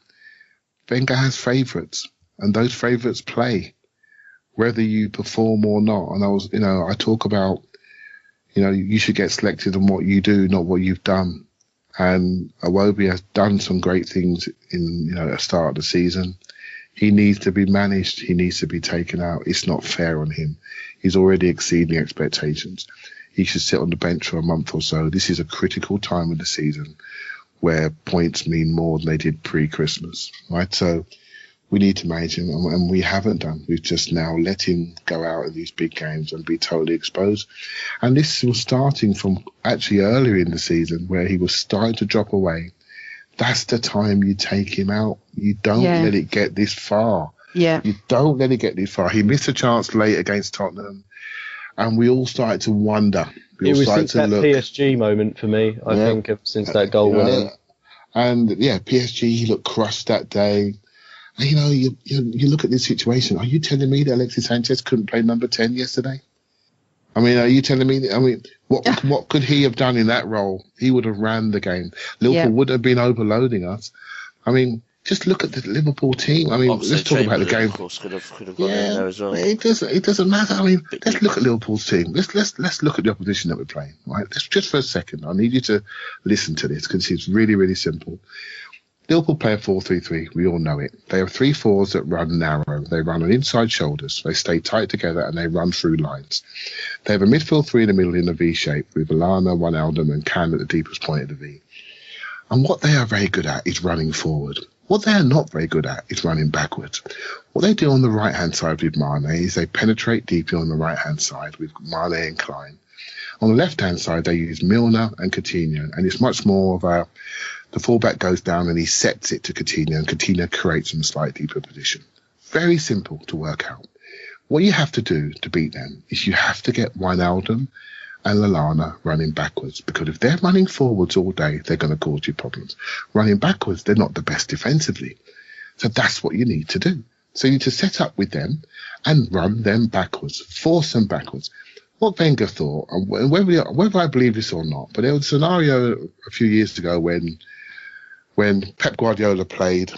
[SPEAKER 4] Wenger has favourites, and those favourites play, whether you perform or not. And I talk about, you know, you should get selected on what you do, not what you've done. And Iwobi has done some great things in, you know, at the start of the season. He needs to be managed. He needs to be taken out. It's not fair on him. He's already exceeding expectations. He should sit on the bench for a month or so. This is a critical time of the season where points mean more than they did pre-Christmas, right? So we need to manage him, and we haven't done. We've just now let him go out in these big games and be totally exposed. And this was starting from actually earlier in the season, where he was starting to drop away. That's the time you take him out. You don't let it get this far.
[SPEAKER 5] Yeah.
[SPEAKER 4] You don't let it get this far. He missed a chance late against Tottenham, and we all started to wonder.
[SPEAKER 2] It was since that PSG moment for me, I think, since that goal went in.
[SPEAKER 4] And PSG, he looked crushed that day. You know, you look at this situation. Are you telling me that Alexis Sanchez couldn't play number 10 yesterday? I mean, are you telling me? What could he have done in that role? He would have ran the game. Liverpool would have been overloading us. I mean, just look at the Liverpool team. I mean, let's talk about the game.
[SPEAKER 3] Of course, could have gone in there as well.
[SPEAKER 4] It doesn't matter. I mean, let's look at Liverpool's team. Let's look at the opposition that we're playing. Right? Let's just for a second. I need you to listen to this, because it's really, really simple. Liverpool play a 4-3-3. We all know it. They have 3 4s that run narrow. They run on inside shoulders. They stay tight together, and they run through lines. They have a midfield 3 in the middle in a V shape, with Lallana, Wijnaldum, and Can at the deepest point of the V. And what they are very good at is running forward. What they're not very good at is running backwards. What they do on the right-hand side with Mane is they penetrate deeply on the right-hand side with Mane and Klein. On the left-hand side, they use Milner and Coutinho, and it's much more of the fullback goes down and he sets it to Coutinho, and Coutinho creates from a slightly deeper position. Very simple to work out. What you have to do to beat them is you have to get Wijnaldum and Lallana running backwards, because if they're running forwards all day, they're going to cause you problems. Running backwards, they're not the best defensively. So that's what you need to do. So you need to set up with them and run them backwards, force them backwards. What Wenger thought, and whether I believe this or not, but there was a scenario a few years ago when Pep Guardiola played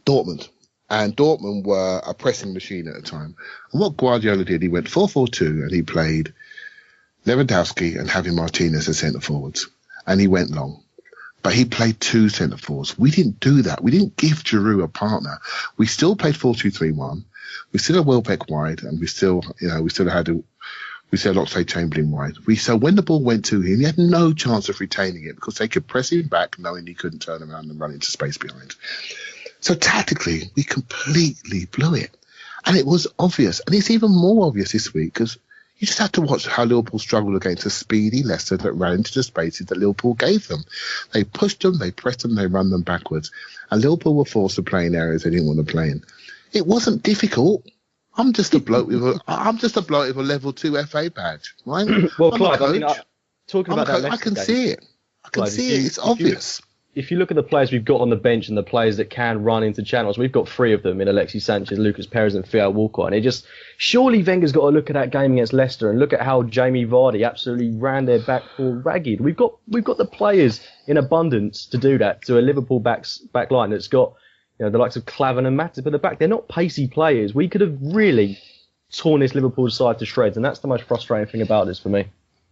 [SPEAKER 4] Dortmund, and Dortmund were a pressing machine at the time. And what Guardiola did, he went 4-4-2 and he played Lewandowski and Javi Martinez as centre forwards, and he went long. But he played two centre forwards. We didn't do that. We didn't give Giroud a partner. We still played 4-2-3-1. We still had Welbeck wide, and we still had Oxlade-Chamberlain wide. So when the ball went to him, he had no chance of retaining it because they could press him back, knowing he couldn't turn around and run into space behind. So tactically, we completely blew it, and it was obvious. And it's even more obvious this week because you just have to watch how Liverpool struggled against a speedy Leicester that ran into the spaces that Liverpool gave them. They pushed them, they pressed them, they ran them backwards. And Liverpool were forced to play in areas they didn't want to play in. It wasn't difficult. I'm just a bloke with a level 2 FA badge, right?
[SPEAKER 2] Well, Clive, talking about that,
[SPEAKER 4] I can see it. It's obvious.
[SPEAKER 2] If you look at the players we've got on the bench and the players that can run into channels, we've got three of them in Alexis Sanchez, Lucas Perez and Theo Walcott. And surely Wenger's got to look at that game against Leicester and look at how Jamie Vardy absolutely ran their back four ragged. We've got the players in abundance to do that to a Liverpool back line that's got the likes of Clavan and Matip at the back. They're not pacey players. We could have really torn this Liverpool side to shreds, and that's the most frustrating thing about this for me.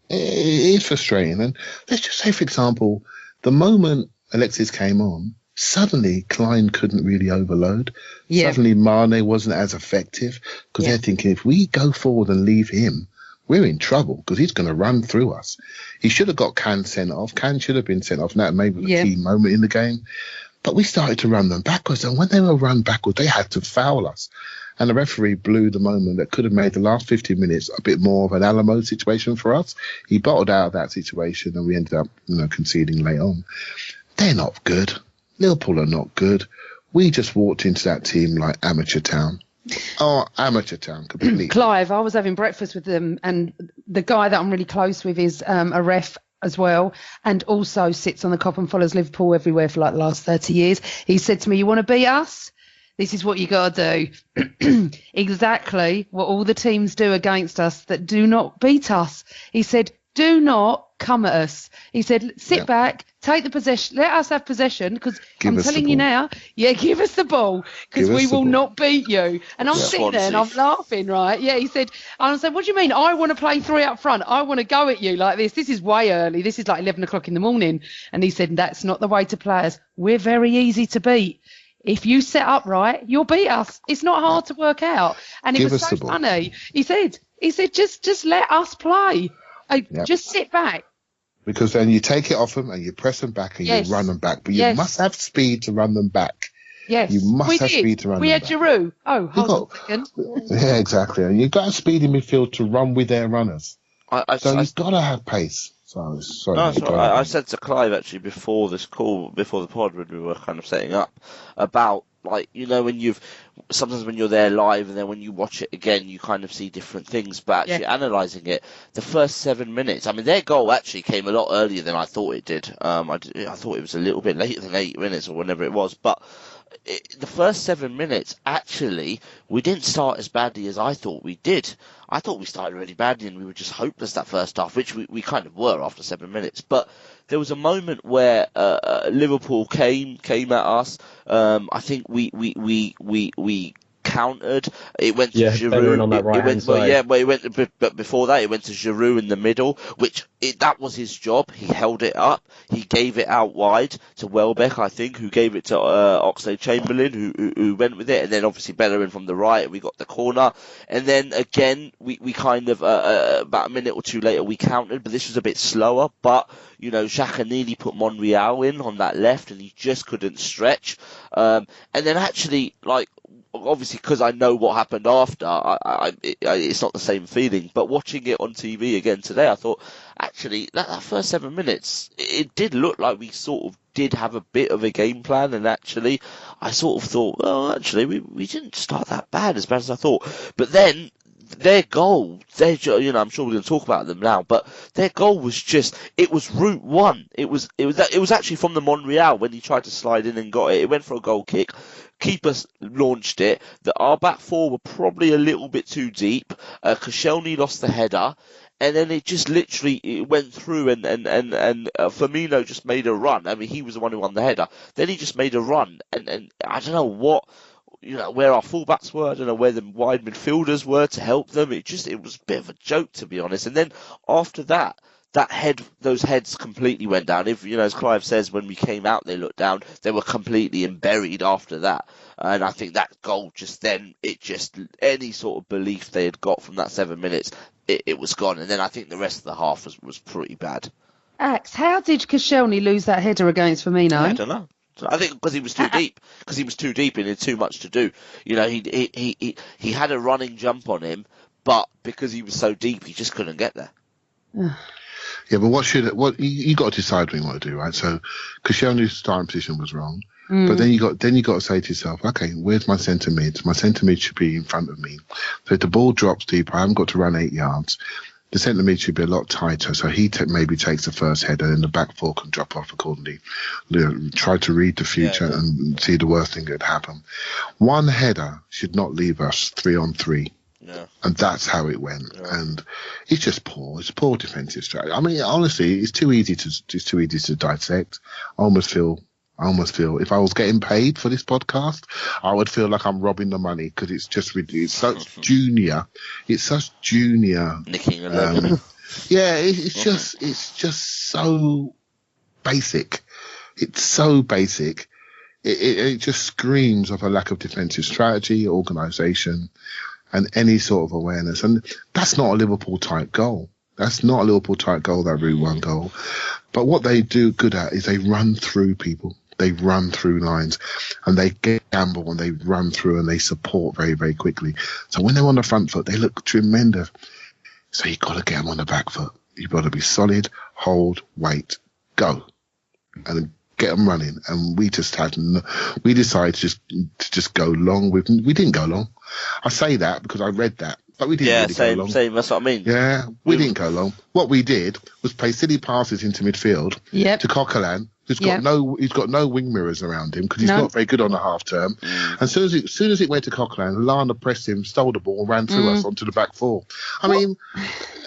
[SPEAKER 4] It is frustrating. And let's just say, for example, the moment Alexis came on, suddenly Klein couldn't really overload. Yeah. Suddenly Mane wasn't as effective because they're thinking if we go forward and leave him, we're in trouble because he's going to run through us. He should have got Can sent off. Can should have been sent off. And that maybe was a key moment in the game. But we started to run them backwards. And when they were run backwards, they had to foul us. And the referee blew the moment that could have made the last 15 minutes a bit more of an Alamo situation for us. He bottled out of that situation and we ended up conceding late on. They're not good. Liverpool are not good. We just walked into that team like amateur town. Oh, amateur town, completely.
[SPEAKER 5] Clive, I was having breakfast with them, and the guy that I'm really close with is a ref as well, and also sits on the cop and follows Liverpool everywhere for like the last 30 years. He said to me, "You want to beat us? This is what you got to do." Exactly what all the teams do against us that do not beat us. He said, "Do not come at us." He said, "Sit back, take the possession, let us have possession, because I'm telling you now, give us the ball, because we will not beat you." And I'm sitting there and I'm laughing, right? Yeah, he said, and I said, "What do you mean? I want to play three up front. I want to go at you like this. This is way early. This is like 11 o'clock in the morning." And he said, "That's not the way to play us. We're very easy to beat. If you set up right, you'll beat us. It's not hard to work out." And it was so funny. He said, just let us play. Just sit back.
[SPEAKER 4] Because then you take it off them and you press them back and you run them back. But you must have speed to run them back.
[SPEAKER 5] Yes.
[SPEAKER 4] You must have speed to run them back.
[SPEAKER 5] We had Giroud. Oh, hold on a second.
[SPEAKER 4] Yeah, exactly. And you've got to speed in midfield to run with their runners. You've got to have pace. Sorry.
[SPEAKER 3] I said to Clive actually before this call, before the pod, when we were kind of setting up, about sometimes when you're there live and then when you watch it again, you kind of see different things. But actually analysing it, the first 7 minutes, I mean, their goal actually came a lot earlier than I thought it did. I thought it was a little bit later than 8 minutes or whenever it was. But the first 7 minutes, actually, we didn't start as badly as I thought we did. I thought we started really badly and we were just hopeless that first half, which we kind of were after 7 minutes. But there was a moment where Liverpool came at us. I think we countered. It went to
[SPEAKER 2] Bellerin
[SPEAKER 3] Giroud.
[SPEAKER 2] on that right-hand side.
[SPEAKER 3] But before that, it went to Giroud in the middle, that was his job. He held it up. He gave it out wide to Welbeck, I think, who gave it to Oxlade-Chamberlain, who went with it, and then obviously Bellerin from the right. We got the corner, and then again we kind of about a minute or two later we countered, but this was a bit slower. But Xhaka nearly put Monreal in on that left, and he just couldn't stretch. And then actually, obviously, because I know what happened after, it's not the same feeling. But watching it on TV again today, I thought, actually, that first 7 minutes, it did look like we sort of did have a bit of a game plan. And actually, I sort of thought, well, actually, we didn't start that bad as I thought. But then, their goal, I'm sure we're going to talk about them now, but their goal was it was route one. It was actually from the Monreal when he tried to slide in and got it. It went for a goal kick. Keeper launched it. Our back four were probably a little bit too deep. Koscielny lost the header. And then it went through and Firmino just made a run. I mean, he was the one who won the header. Then he just made a run. And I don't know where our fullbacks were. I don't know where the wide midfielders were to help them. It was a bit of a joke, to be honest. And then after that those heads completely went down. If, as Clive says, when we came out, they looked down. They were completely buried after that. And I think that goal any sort of belief they had got from that 7 minutes, it was gone. And then I think the rest of the half was pretty bad.
[SPEAKER 5] Axe, how did Koscielny lose that header against Firmino?
[SPEAKER 3] I don't know. I think because he was too deep. Because he was too deep and he had too much to do. He had a running jump on him, but because he was so deep, he just couldn't get there.
[SPEAKER 4] Yeah, but you got to decide what you want to do, right? So Koscielny's starting position was wrong. But then you got to say to yourself, okay, where's my centre mid? My centre mid should be in front of me. So if the ball drops deep, I haven't got to run 8 yards. The centre mid should be a lot tighter. So he maybe takes the first header, and then the back four can drop off accordingly. Try to read the future and see the worst thing that could happen. One header should not leave us 3-on-3.
[SPEAKER 3] Yeah.
[SPEAKER 4] And that's how it went.
[SPEAKER 3] Yeah.
[SPEAKER 4] And it's just poor. It's poor defensive strategy. I mean, honestly, it's too easy to dissect. I almost feel if I was getting paid for this podcast, I would feel like I'm robbing the money because it's such junior. It's such junior.
[SPEAKER 3] Nicking 11.
[SPEAKER 4] Yeah, it's just so basic. It's so basic. It just screams of a lack of defensive strategy, organisation, and any sort of awareness. And that's not a Liverpool type goal. That's not a Liverpool type goal, that Route 1 goal. But what they do good at is they run through people. They run through lines and they gamble and they run through and they support very, very quickly. So when they're on the front foot, they look tremendous. So you've got to get them on the back foot. You've got to be solid, hold, wait, go. And get them running. And we decided to just go long. We didn't go long. I say that because I read that. But we didn't really go long.
[SPEAKER 3] Same. That's what I mean.
[SPEAKER 4] Yeah, we didn't go long. What we did was play silly passes into midfield to Coquelin, who's got no wing mirrors around him because he's not very good on the half term. And as soon as it went to Coquelin, Lana pressed him, stole the ball, and ran through us onto the back four. I mean,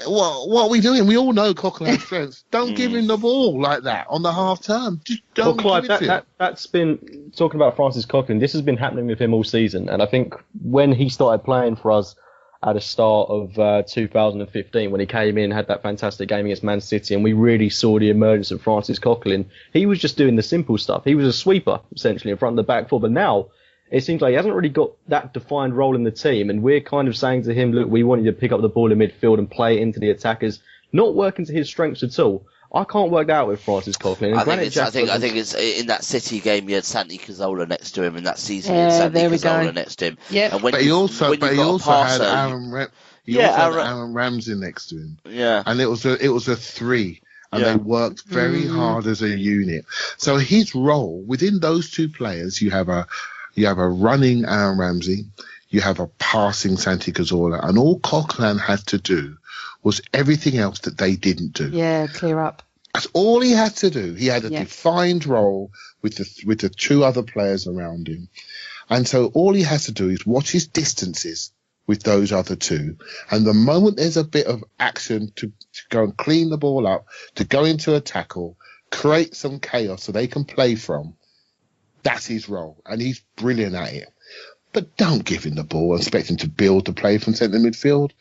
[SPEAKER 4] what are we doing? We all know Coquelin's strengths. Don't give him the ball like that on the half term. Just don't.
[SPEAKER 2] Well, Clive, that's been talking about Francis Coquelin. This has been happening with him all season, and I think when he started playing for us at the start of 2015, when he came in, had that fantastic game against Man City, and we really saw the emergence of Francis Coquelin. He was just doing the simple stuff. He was a sweeper, essentially, in front of the back four. But now, it seems like he hasn't really got that defined role in the team, and we're kind of saying to him, look, we want you to pick up the ball in midfield and play it into the attackers, not working to his strengths at all. I can't work that out with Francis Coquelin.
[SPEAKER 3] I think it's in that City game you had Santi Cazorla next to him. In that season, you had Santi Cazorla next to him.
[SPEAKER 5] Yeah,
[SPEAKER 4] but he also had Aaron Ramsey next to him.
[SPEAKER 3] Yeah,
[SPEAKER 4] and it was a three, and they worked very hard as a unit. So his role within those two players, you have a running Aaron Ramsey, you have a passing Santi Cazorla, and all Coquelin had to do was everything else that they didn't do.
[SPEAKER 5] Yeah, clear up.
[SPEAKER 4] That's all he had to do. He had a defined role with the two other players around him. And so all he has to do is watch his distances with those other two. And the moment there's a bit of action to go and clean the ball up, to go into a tackle, create some chaos so they can play from, that's his role. And he's brilliant at it. but don't give him the ball and expect him to build the play from centre midfield.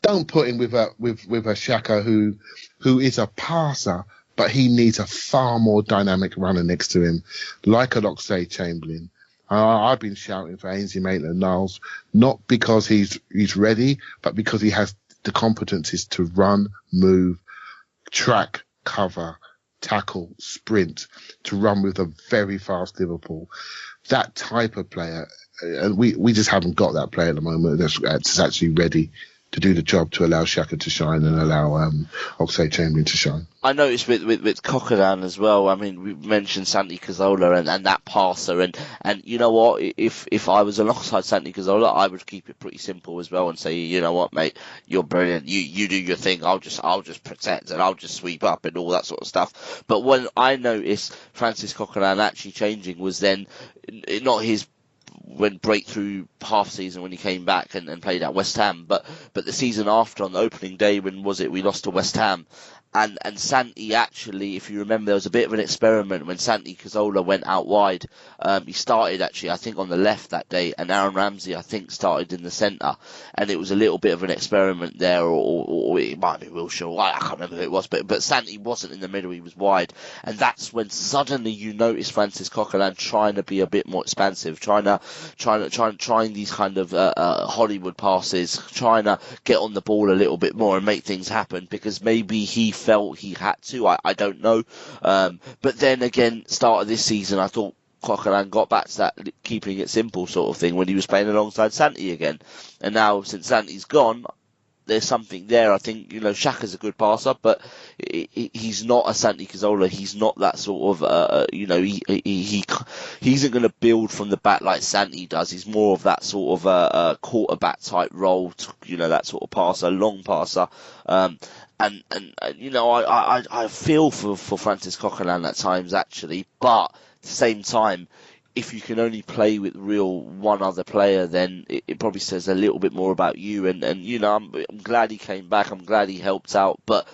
[SPEAKER 4] Don't put him with a Xhaka who is a passer, but he needs a far more dynamic runner next to him, like an Oxlade-Chamberlain. I've been shouting for Ainsley Maitland-Niles, not because he's ready, but because he has the competencies to run, move, track, cover, tackle, sprint, to run with a very fast Liverpool. That type of player, and we just haven't got that player at the moment that's actually ready to do the job to allow Xhaka to shine and allow Oxlade-Chamberlain to shine.
[SPEAKER 3] I noticed with Coquelin as well. I mean, we mentioned Santi Cazorla and that passer, and you know what? If I was alongside Santi Cazorla, I would keep it pretty simple as well and say, you know what, mate, you're brilliant. You do your thing. I'll just protect and I'll just sweep up and all that sort of stuff. But when I noticed Francis Coquelin actually changing was then not his. When breakthrough half season when he came back and played at West Ham, but the season after on the opening day when we lost to West Ham, and Santi actually, if you remember, there was a bit of an experiment when Santi Cazorla went out wide. He started actually I think on the left that day, and Aaron Ramsey I think started in the centre, and it was a little bit of an experiment there, or it might be Wilshere, I can't remember who it was, but Santi wasn't in the middle, he was wide, and that's when suddenly you notice Francis Coquelin trying to be a bit more expansive, trying these kind of Hollywood passes, trying to get on the ball a little bit more and make things happen, because maybe he felt he had to, I don't know, but then again, start of this season I thought Coquelin got back to that keeping it simple sort of thing when he was playing alongside Santi again, and now since Santi's gone, there's something there. I think, you know, Xhaka's a good passer, but he's not a Santi Cazorla. He's not that sort of, you know, he isn't going to build from the back like Santi does. He's more of that sort of quarterback type role, you know, that sort of passer, long passer. And you know, I feel for Francis Coquelin at times actually, but at the same time, if you can only play with one other player, then it probably says a little bit more about you. And you know, I'm glad he came back. I'm glad he helped out. But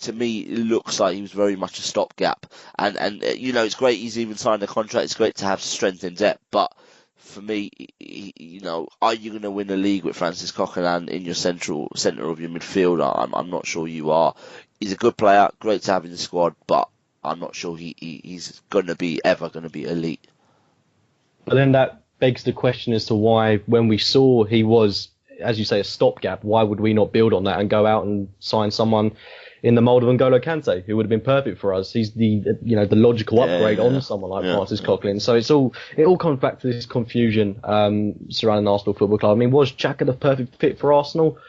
[SPEAKER 3] to me, it looks like he was very much a stopgap. And you know, it's great he's even signed a contract. It's great to have strength in depth. But for me, you know, are you going to win a league with Francis Coquelin in your centre of your midfield? I'm not sure you are. He's a good player. Great to have in the squad. But I'm not sure he's ever going to be elite.
[SPEAKER 2] But then that begs the question as to why, when we saw he was, as you say, a stopgap, why would we not build on that and go out and sign someone in the mould of N'Golo Kante, who would have been perfect for us? He's the logical upgrade on someone like Francis Coquelin. So it all comes back to this confusion surrounding Arsenal Football Club. I mean, was Xhaka the perfect fit for Arsenal?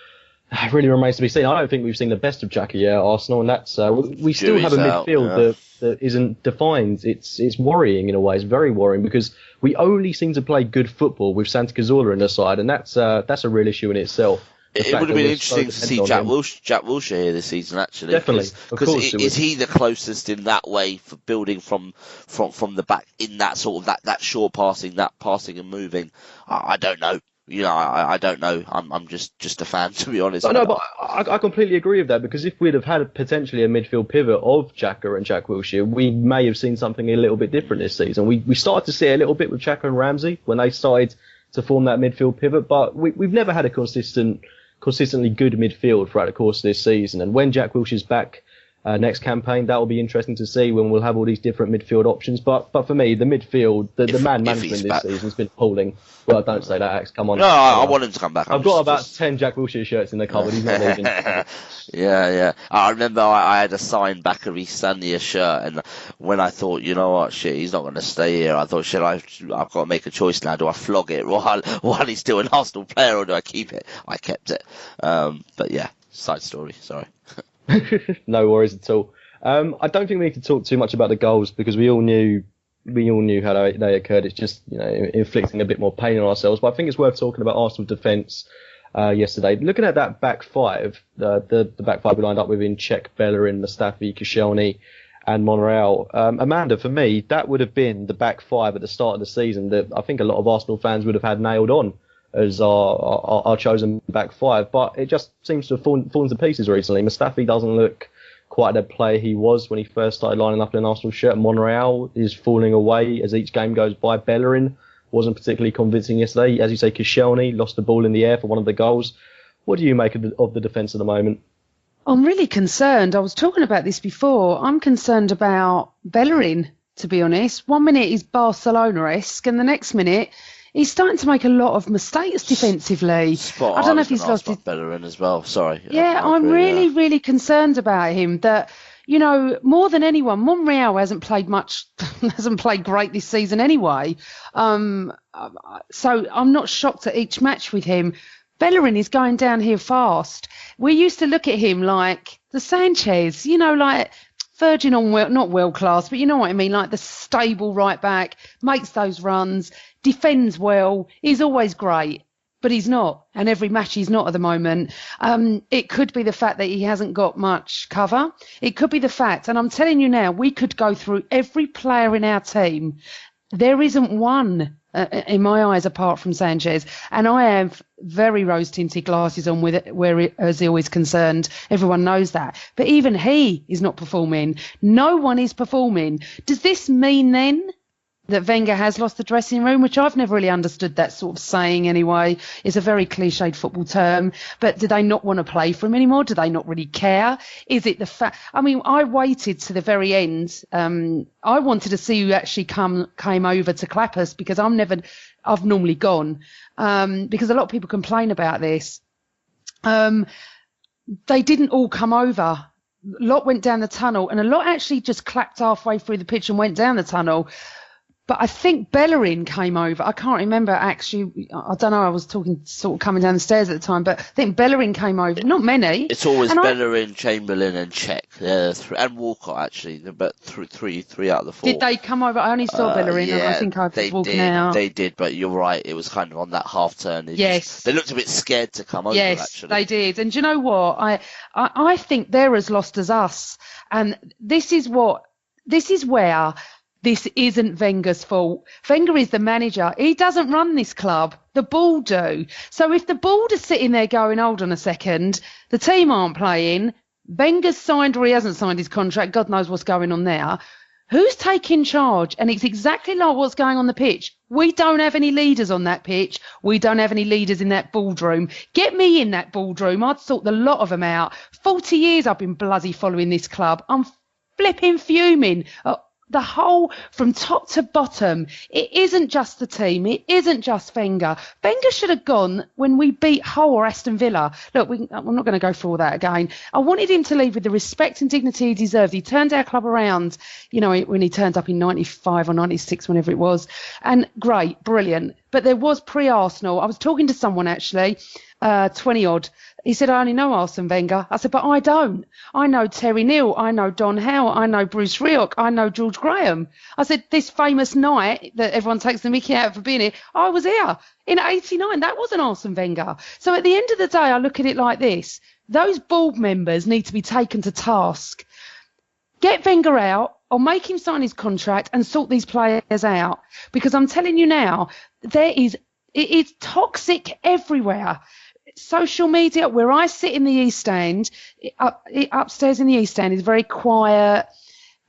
[SPEAKER 2] It really remains to be seen. I don't think we've seen the best of Xhaka yet at Arsenal, and that's we still have a midfield that isn't defined. It's worrying in a way. It's very worrying because we only seem to play good football with Santi Cazorla in the side, and that's a real issue in itself.
[SPEAKER 3] It would have been interesting to see Jack Wilshere here this season, actually.
[SPEAKER 2] Definitely,
[SPEAKER 3] because is he the closest in that way for building from the back in that sort of that short passing, that passing and moving? I don't know. You know, I don't know. I'm just a fan, to be honest.
[SPEAKER 2] No, but I completely agree with that, because if we'd have had potentially a midfield pivot of Xhaka and Jack Wilshere, we may have seen something a little bit different this season. We started to see a little bit with Xhaka and Ramsey when they started to form that midfield pivot, but we've never had a consistently good midfield throughout the course of this season. And when Jack Wilshere's back next campaign, that will be interesting to see when we'll have all these different midfield options. But for me, the midfield, the man management this season has been appalling. Well, don't say that, Axe. Come on.
[SPEAKER 3] No, I want him to come back.
[SPEAKER 2] I've got about 10 Jack Wilshere shirts in the cupboard. He's not leaving.
[SPEAKER 3] Yeah. I remember I had a signed Bakary Sagna shirt, and when I thought, you know what, shit, he's not going to stay here, I thought, shit, I've got to make a choice now. Do I flog it while he's still an Arsenal player, or do I keep it? I kept it. But yeah, side story. Sorry.
[SPEAKER 2] No worries at all. I don't think we need to talk too much about the goals, because we all knew how they occurred. It's just, you know, inflicting a bit more pain on ourselves. But I think it's worth talking about Arsenal's defence yesterday. Looking at that back five, the back five we lined up with in Cech, Bellerin, Mustafi, Koscielny and Monreal. Amanda, for me, that would have been the back five at the start of the season that I think a lot of Arsenal fans would have had nailed on as our chosen back five, but it just seems to have fallen to pieces recently. Mustafi doesn't look quite the player he was when he first started lining up in an Arsenal shirt. Monreal is falling away as each game goes by. Bellerin wasn't particularly convincing yesterday. As you say, Koscielny lost the ball in the air for one of the goals. What do you make of the defence at the moment?
[SPEAKER 5] I'm really concerned. I was talking about this before. I'm concerned about Bellerin, to be honest. 1 minute he's Barcelona-esque, and the next minute he's starting to make a lot of mistakes defensively. I don't know if he's lost his
[SPEAKER 3] Bellerin as well. Sorry.
[SPEAKER 5] Yeah, I'm really concerned about him. That, you know, more than anyone, Monreal hasn't played great this season anyway. So I'm not shocked at each match with him. Bellerin is going down here fast. We used to look at him like the Sanchez, you know, like verging on not world class, but you know what I mean, like the stable right back, makes those runs, defends well, he's always great. But he's not, and every match he's not at the moment. It could be the fact that he hasn't got much cover. It could be the fact, and I'm telling you now, we could go through every player in our team. There isn't one, in my eyes, apart from Sanchez. And I have very rose-tinted glasses on with it, where Ozil is concerned. Everyone knows that. But even he is not performing. No one is performing. Does this mean then that Wenger has lost the dressing room, which I've never really understood that sort of saying anyway? It's a very cliched football term, but do they not want to play for him anymore? Do they not really care? Is it the fact? I mean, I waited to the very end. I wanted to see who actually came over to clap us, because I've normally gone, because a lot of people complain about this. They didn't all come over. A lot went down the tunnel, and a lot actually just clapped halfway through the pitch and went down the tunnel. But I think Bellerin came over. I can't remember actually. I don't know. I was talking, sort of coming down the stairs at the time. But I think Bellerin came over. Not many.
[SPEAKER 3] It's always Bellerin, Chamberlain, and Cech. And Walcott actually. But three out of the four.
[SPEAKER 5] Did they come over? I only saw Bellerin, and I think I was walking out.
[SPEAKER 3] They did, but you're right. It was kind of on that half turn. They looked a bit scared to come over.
[SPEAKER 5] Yes,
[SPEAKER 3] actually.
[SPEAKER 5] They did. And do you know what? I think they're as lost as us. And this is where. This isn't Wenger's fault. Wenger is the manager. He doesn't run this club. The board do. So if the board is sitting there going, hold on a second, the team aren't playing, Wenger's signed or he hasn't signed his contract, God knows what's going on there, who's taking charge? And it's exactly like what's going on the pitch. We don't have any leaders on that pitch. We don't have any leaders in that boardroom. Get me in that boardroom. I'd sort the lot of them out. 40 years I've been bloody following this club. I'm flipping fuming. The whole, from top to bottom, it isn't just the team. It isn't just Wenger. Wenger should have gone when we beat Hull or Aston Villa. Look, I'm not going to go through all that again. I wanted him to leave with the respect and dignity he deserved. He turned our club around, you know, when he turned up in 95 or 96, whenever it was. And great, brilliant. But there was pre-Arsenal. I was talking to someone, actually, 20-odd. He said, I only know Arsene Wenger. I said, but I don't. I know Terry Neal. I know Don Howe. I know Bruce Rioch. I know George Graham. I said, this famous night that everyone takes the mickey out for being here, I was here in 89. That wasn't Arsene Wenger. So at the end of the day, I look at it like this. Those board members need to be taken to task. Get Wenger out or make him sign his contract and sort these players out. Because I'm telling you now, it is toxic everywhere. Social media, where I sit in the East End, upstairs in the East End is very quiet.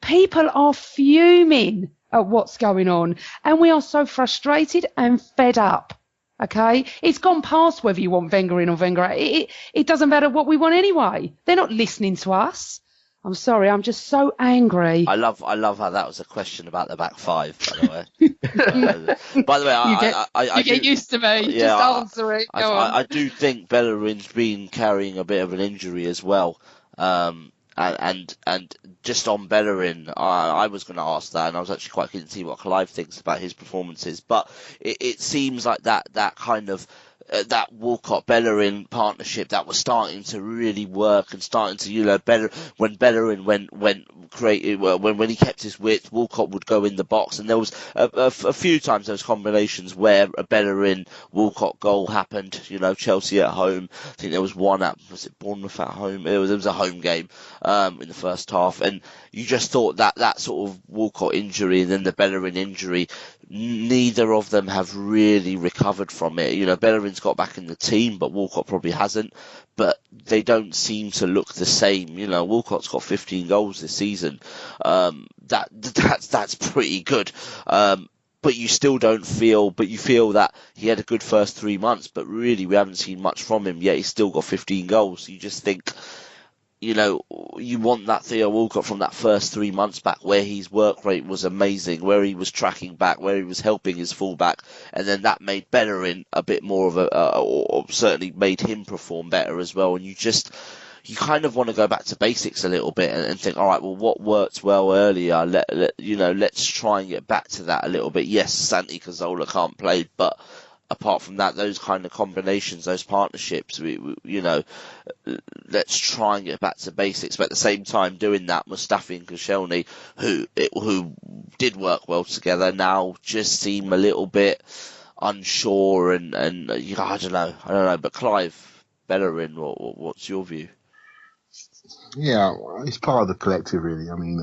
[SPEAKER 5] People are fuming at what's going on, and we are so frustrated and fed up. Okay, it's gone past whether you want Wenger in or Wenger out. It doesn't matter what we want anyway. They're not listening to us. I'm sorry, I'm just so angry.
[SPEAKER 3] I love how that was a question about the back five, by the way. By the way,
[SPEAKER 5] you get used to me. Yeah, just answer it.
[SPEAKER 3] I do think Bellerin's been carrying a bit of an injury as well. And just on Bellerin, I was going to ask that, and I was actually quite keen to see what Clive thinks about his performances. But it seems like that kind of that Walcott-Bellerin partnership that was starting to really work and starting to, when Bellerin when he kept his width, Walcott would go in the box, and there was a few times those combinations where a Bellerin-Walcott goal happened. Chelsea at home. I think there was one was it Bournemouth at home? It was a home game in the first half, and you just thought that sort of Walcott injury and then the Bellerin injury, neither of them have really recovered from it. Bellerin's got back in the team, but Walcott probably hasn't. But they don't seem to look the same. Walcott's got 15 goals this season. That's pretty good. but you still don't feel, but you feel that he had a good first 3 months, but really we haven't seen much from him yet. He's still got 15 goals. You just think, you know, you want that Theo Walcott from that first 3 months back, where his work rate was amazing, where he was tracking back, where he was helping his fullback, and then that made Bellerin a bit more of or certainly made him perform better as well. And you kind of want to go back to basics a little bit and think, all right, well, what worked well earlier? Let's try and get back to that a little bit. Yes, Santi Cazorla can't play, but apart from that, those kind of combinations, those partnerships, let's try and get back to basics. But at the same time, doing that, Mustafi and Koscielny, who did work well together, now just seem a little bit unsure and I don't know. But Clive, Bellerin, what's your view?
[SPEAKER 4] Yeah, it's part of the collective, really. I mean,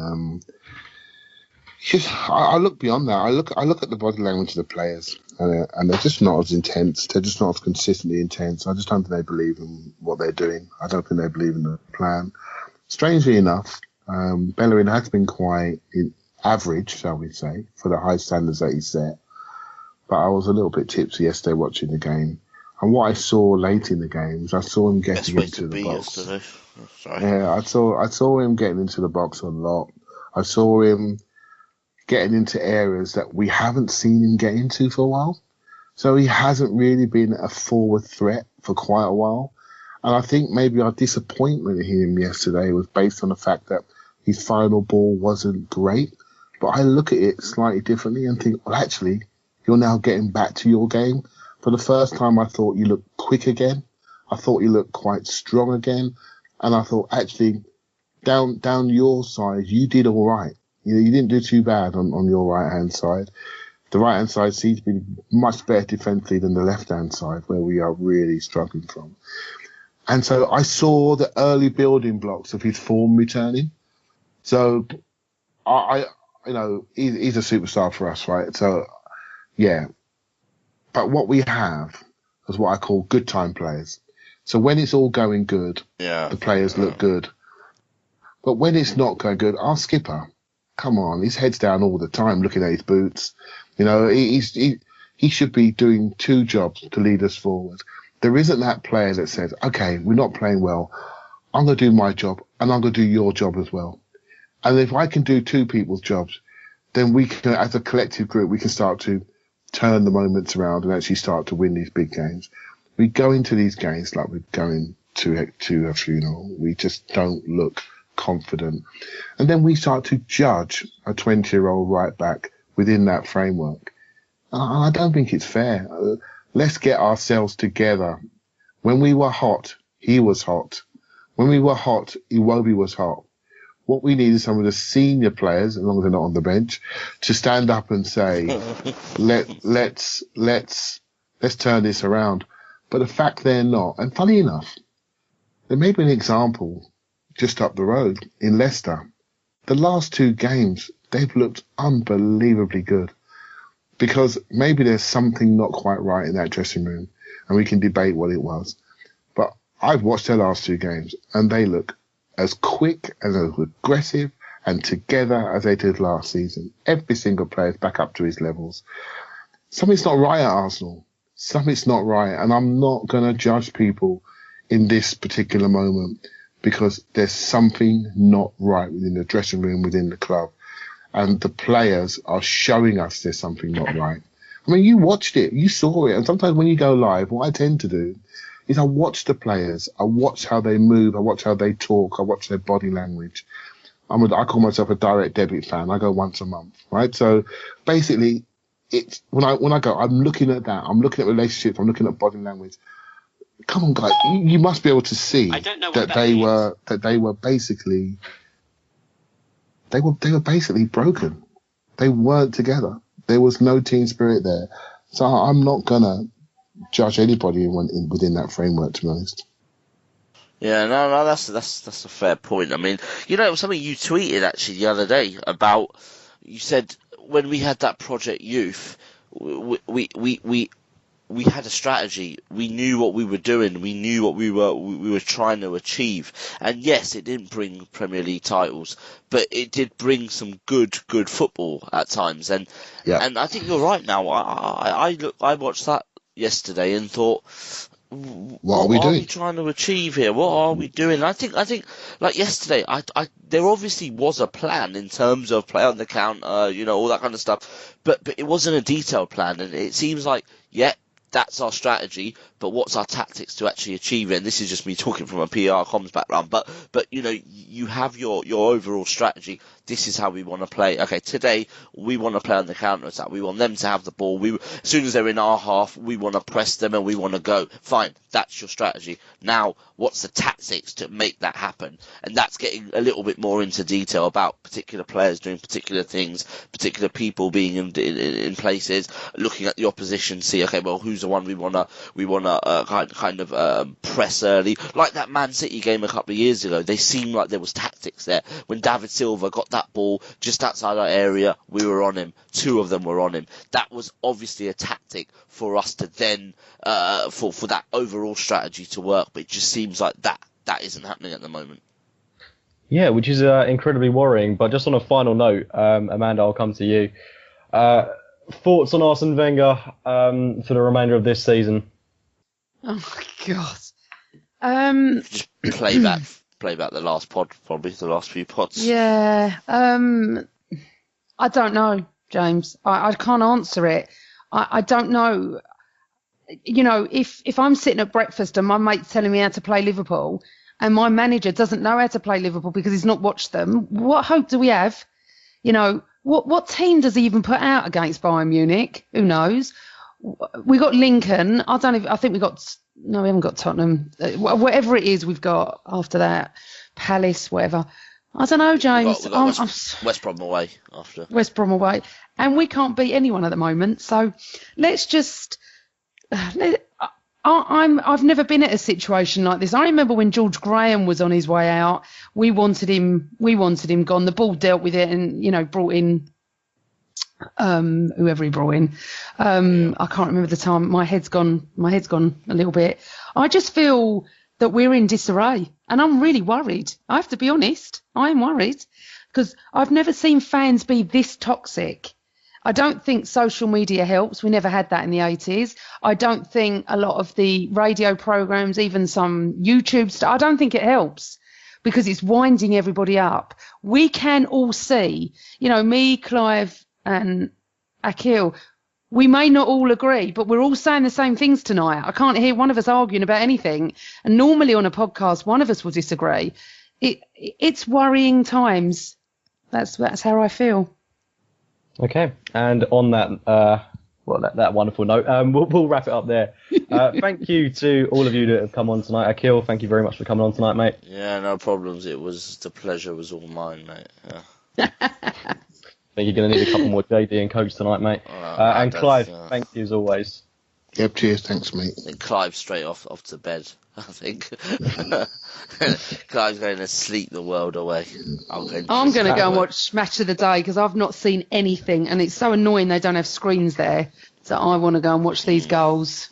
[SPEAKER 4] I look beyond that. I look at the body language of the players, and they're just not as intense. They're just not as consistently intense. I just don't think they believe in what they're doing. I don't think they believe in the plan. Strangely enough, Bellerin has been quite average, shall we say, for the high standards that he set. But I was a little bit tipsy yesterday watching the game. And what I saw late in the game was I saw him getting into the box.
[SPEAKER 3] Yesterday. Oh, sorry.
[SPEAKER 4] Yeah, I saw him getting into the box a lot. I saw him getting into areas that we haven't seen him get into for a while. So he hasn't really been a forward threat for quite a while. And I think maybe our disappointment in him yesterday was based on the fact that his final ball wasn't great. But I look at it slightly differently and think, well, actually, you're now getting back to your game. For the first time, I thought you looked quick again. I thought you looked quite strong again. And I thought, actually, down your side, you did all right. You didn't do too bad on your right-hand side. The right-hand side seems to be much better defensively than the left-hand side, where we are really struggling from. And so I saw the early building blocks of his form returning. So, he's a superstar for us, right? So, yeah. But what we have is what I call good time players. So when it's all going good, the players look good. But when it's not going good, our skipper, come on, his head's down all the time looking at his boots. You know, he should be doing two jobs to lead us forward. There isn't that player that says, okay, we're not playing well. I'm going to do my job and I'm going to do your job as well. And if I can do two people's jobs, then we can, as a collective group, we can start to turn the moments around and actually start to win these big games. We go into these games like we're going to a funeral. We just don't look confident. And then we start to judge a 20-year-old right back within that framework. I don't think it's fair. Let's get ourselves together. When we were hot, he was hot. When we were hot, Iwobi was hot. What we need is some of the senior players, as long as they're not on the bench, to stand up and say, let's turn this around. But the fact they're not, and funny enough, there may be an example just up the road in Leicester. The last two games, they've looked unbelievably good. Because maybe there's something not quite right in that dressing room, and we can debate what it was. But I've watched their last two games, and they look as quick and as aggressive and together as they did last season. Every single player is back up to his levels. Something's not right at Arsenal. Something's not right. And I'm not going to judge people in this particular moment because there's something not right within the dressing room, within the club. And the players are showing us there's something not right. I mean, you watched it, you saw it. And sometimes when you go live, what I tend to do is I watch the players. I watch how they move. I watch how they talk. I watch their body language. I call myself a direct debit fan. I go once a month, right? So basically, it's when I go, I'm looking at that. I'm looking at relationships. I'm looking at body language. Come on, guys, you must be able to see that they were basically broken. They weren't together. There was no team spirit there. So I'm not gonna judge anybody within that framework, to be honest.
[SPEAKER 3] Yeah, no, that's a fair point. I mean, it was something you tweeted actually the other day about. You said when we had that Project Youth, we we had a strategy. We knew what we were doing. We knew what we were trying to achieve. And yes, it didn't bring Premier League titles, but it did bring some good football at times. And I think you're right now. I watched that yesterday and thought, what
[SPEAKER 4] are we doing?
[SPEAKER 3] We trying to achieve here? What are we doing? I think like yesterday, there obviously was a plan in terms of play on the counter, all that kind of stuff, but it wasn't a detailed plan, and it seems like, that's our strategy, but what's our tactics to actually achieve it? And this is just me talking from a PR comms background, but you have your overall strategy. This is how we want to play. Okay, today we want to play on the counter attack. We want them to have the ball. As soon as they're in our half, we want to press them and we want to go. Fine, that's your strategy. Now, what's the tactics to make that happen? And that's getting a little bit more into detail about particular players doing particular things, particular people being in places, looking at the opposition, see, okay, well, who's the one we want to kind of press early, like that Man City game a couple of years ago. They seemed like there was tactics there. When David Silva got that ball just outside our area, we were on him. 2 of them were on him. That was obviously a tactic for us to then for that overall strategy to work, but it just seems like that isn't happening at the moment.
[SPEAKER 2] Yeah, which is incredibly worrying. But just on a final note, Amanda, I'll come to you. Thoughts on Arsene Wenger for the remainder of this season?
[SPEAKER 5] Oh my God.
[SPEAKER 3] Just play back the last pod, probably the last few pods.
[SPEAKER 5] Yeah. I don't know, James. I can't answer it. I don't know. If I'm sitting at breakfast and my mate's telling me how to play Liverpool and my manager doesn't know how to play Liverpool because he's not watched them, what hope do we have? What team does he even put out against Bayern Munich? Who knows? We got Lincoln. I think we haven't got Tottenham. Whatever it is we've got after that, Palace, whatever. I don't know, James.
[SPEAKER 3] We got West Brom away after.
[SPEAKER 5] West Brom away. And we can't beat anyone at the moment. So let's just... I've never been at a situation like this. I remember when George Graham was on his way out. We wanted him gone. The ball dealt with it, and brought in whoever he brought in. I can't remember the time. My head's gone a little bit. I just feel that we're in disarray, and I'm really worried. I have to be honest. I am worried because I've never seen fans be this toxic. I don't think social media helps. We never had that in the 80s. I don't think a lot of the radio programs, even some YouTube stuff, I don't think it helps because it's winding everybody up. We can all see, me, Clive and Akhil, we may not all agree, but we're all saying the same things tonight. I can't hear one of us arguing about anything. And normally on a podcast, one of us will disagree. It's worrying times. That's how I feel.
[SPEAKER 2] Okay, and on that that wonderful note, we'll wrap it up there. Thank you to all of you that have come on tonight. Akhil, thank you very much for coming on tonight, mate.
[SPEAKER 3] Yeah, no problems. The pleasure was all mine, mate. Yeah.
[SPEAKER 2] I think you're going to need a couple more JD and Coach tonight, mate. And Clive, thank you as always.
[SPEAKER 4] Yep, cheers, thanks, mate.
[SPEAKER 3] And Clive straight off to bed, I think. Clive's going to sleep the world away. I'm going to
[SPEAKER 5] go and watch Match of the Day because I've not seen anything, and it's so annoying they don't have screens there. So I want to go and watch these goals.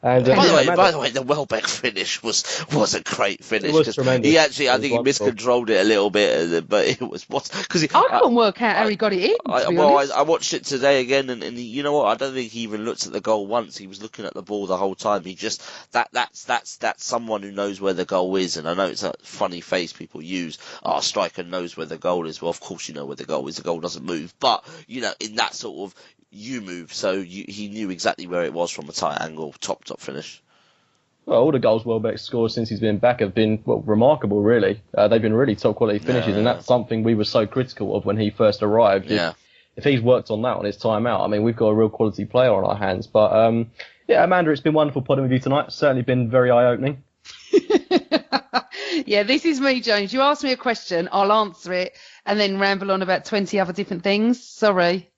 [SPEAKER 2] And,
[SPEAKER 3] by the way, the Welbeck finish was a great finish.
[SPEAKER 2] It was tremendous.
[SPEAKER 3] He actually, I think he miscontrolled it a little bit, but it was because I
[SPEAKER 5] can't work out how he got it in.
[SPEAKER 3] I watched it today again, and you know what? I don't think he even looked at the goal once. He was looking at the ball the whole time. He just that's someone who knows where the goal is, and I know it's a funny face people use. Our striker knows where the goal is. Well, of course you know where the goal is. The goal doesn't move, but in that sort of you move, so he knew exactly where it was from a tight angle, top finish.
[SPEAKER 2] Well, all the goals Welbeck scored since he's been back have been remarkable, really. They've been really top quality finishes, and that's something we were so critical of when he first arrived.
[SPEAKER 3] Yeah.
[SPEAKER 2] If he's worked on that on his time out, I mean, we've got a real quality player on our hands. But Amanda, it's been wonderful potting with you tonight. It's certainly been very eye-opening.
[SPEAKER 5] Yeah, this is me, James. You ask me a question, I'll answer it, and then ramble on about 20 other different things. Sorry.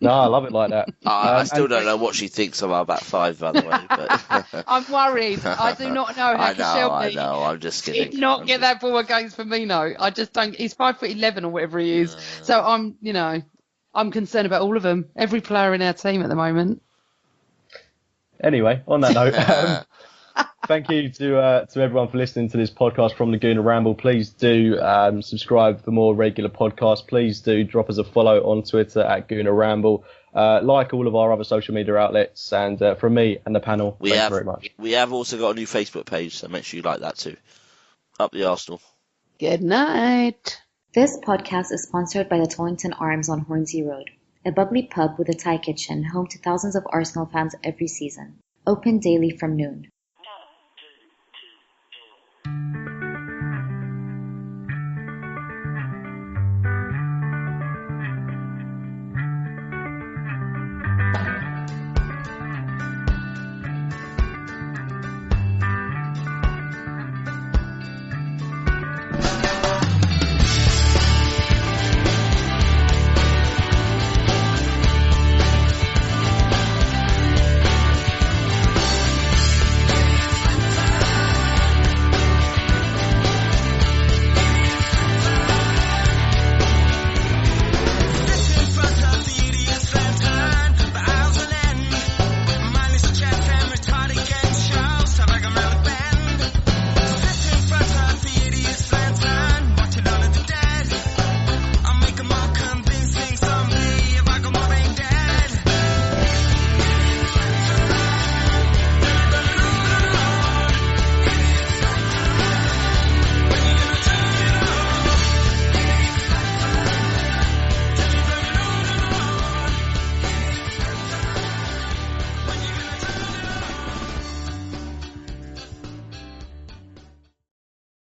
[SPEAKER 2] No, I love it like that.
[SPEAKER 3] I still don't know what she thinks of our back five, by the way. But
[SPEAKER 5] I'm worried. I do not know how
[SPEAKER 3] I know. I'm just kidding.
[SPEAKER 5] Did not get that ball against Firmino. I just don't. He's 5'11" or whatever he is. So I'm concerned about all of them. Every player in our team at the moment.
[SPEAKER 2] Anyway, on that note, thank you to everyone for listening to this podcast from the Gooner Ramble. Please do subscribe for more regular podcasts. Please do drop us a follow on Twitter at Gooner Ramble. Like all of our other social media outlets. And from me and the panel, thank you very much.
[SPEAKER 3] We have also got a new Facebook page, so make sure you like that too. Up the Arsenal.
[SPEAKER 5] Good night.
[SPEAKER 1] This podcast is sponsored by the Tollington Arms on Hornsey Road, a bubbly pub with a Thai kitchen home to thousands of Arsenal fans every season. Open daily from noon.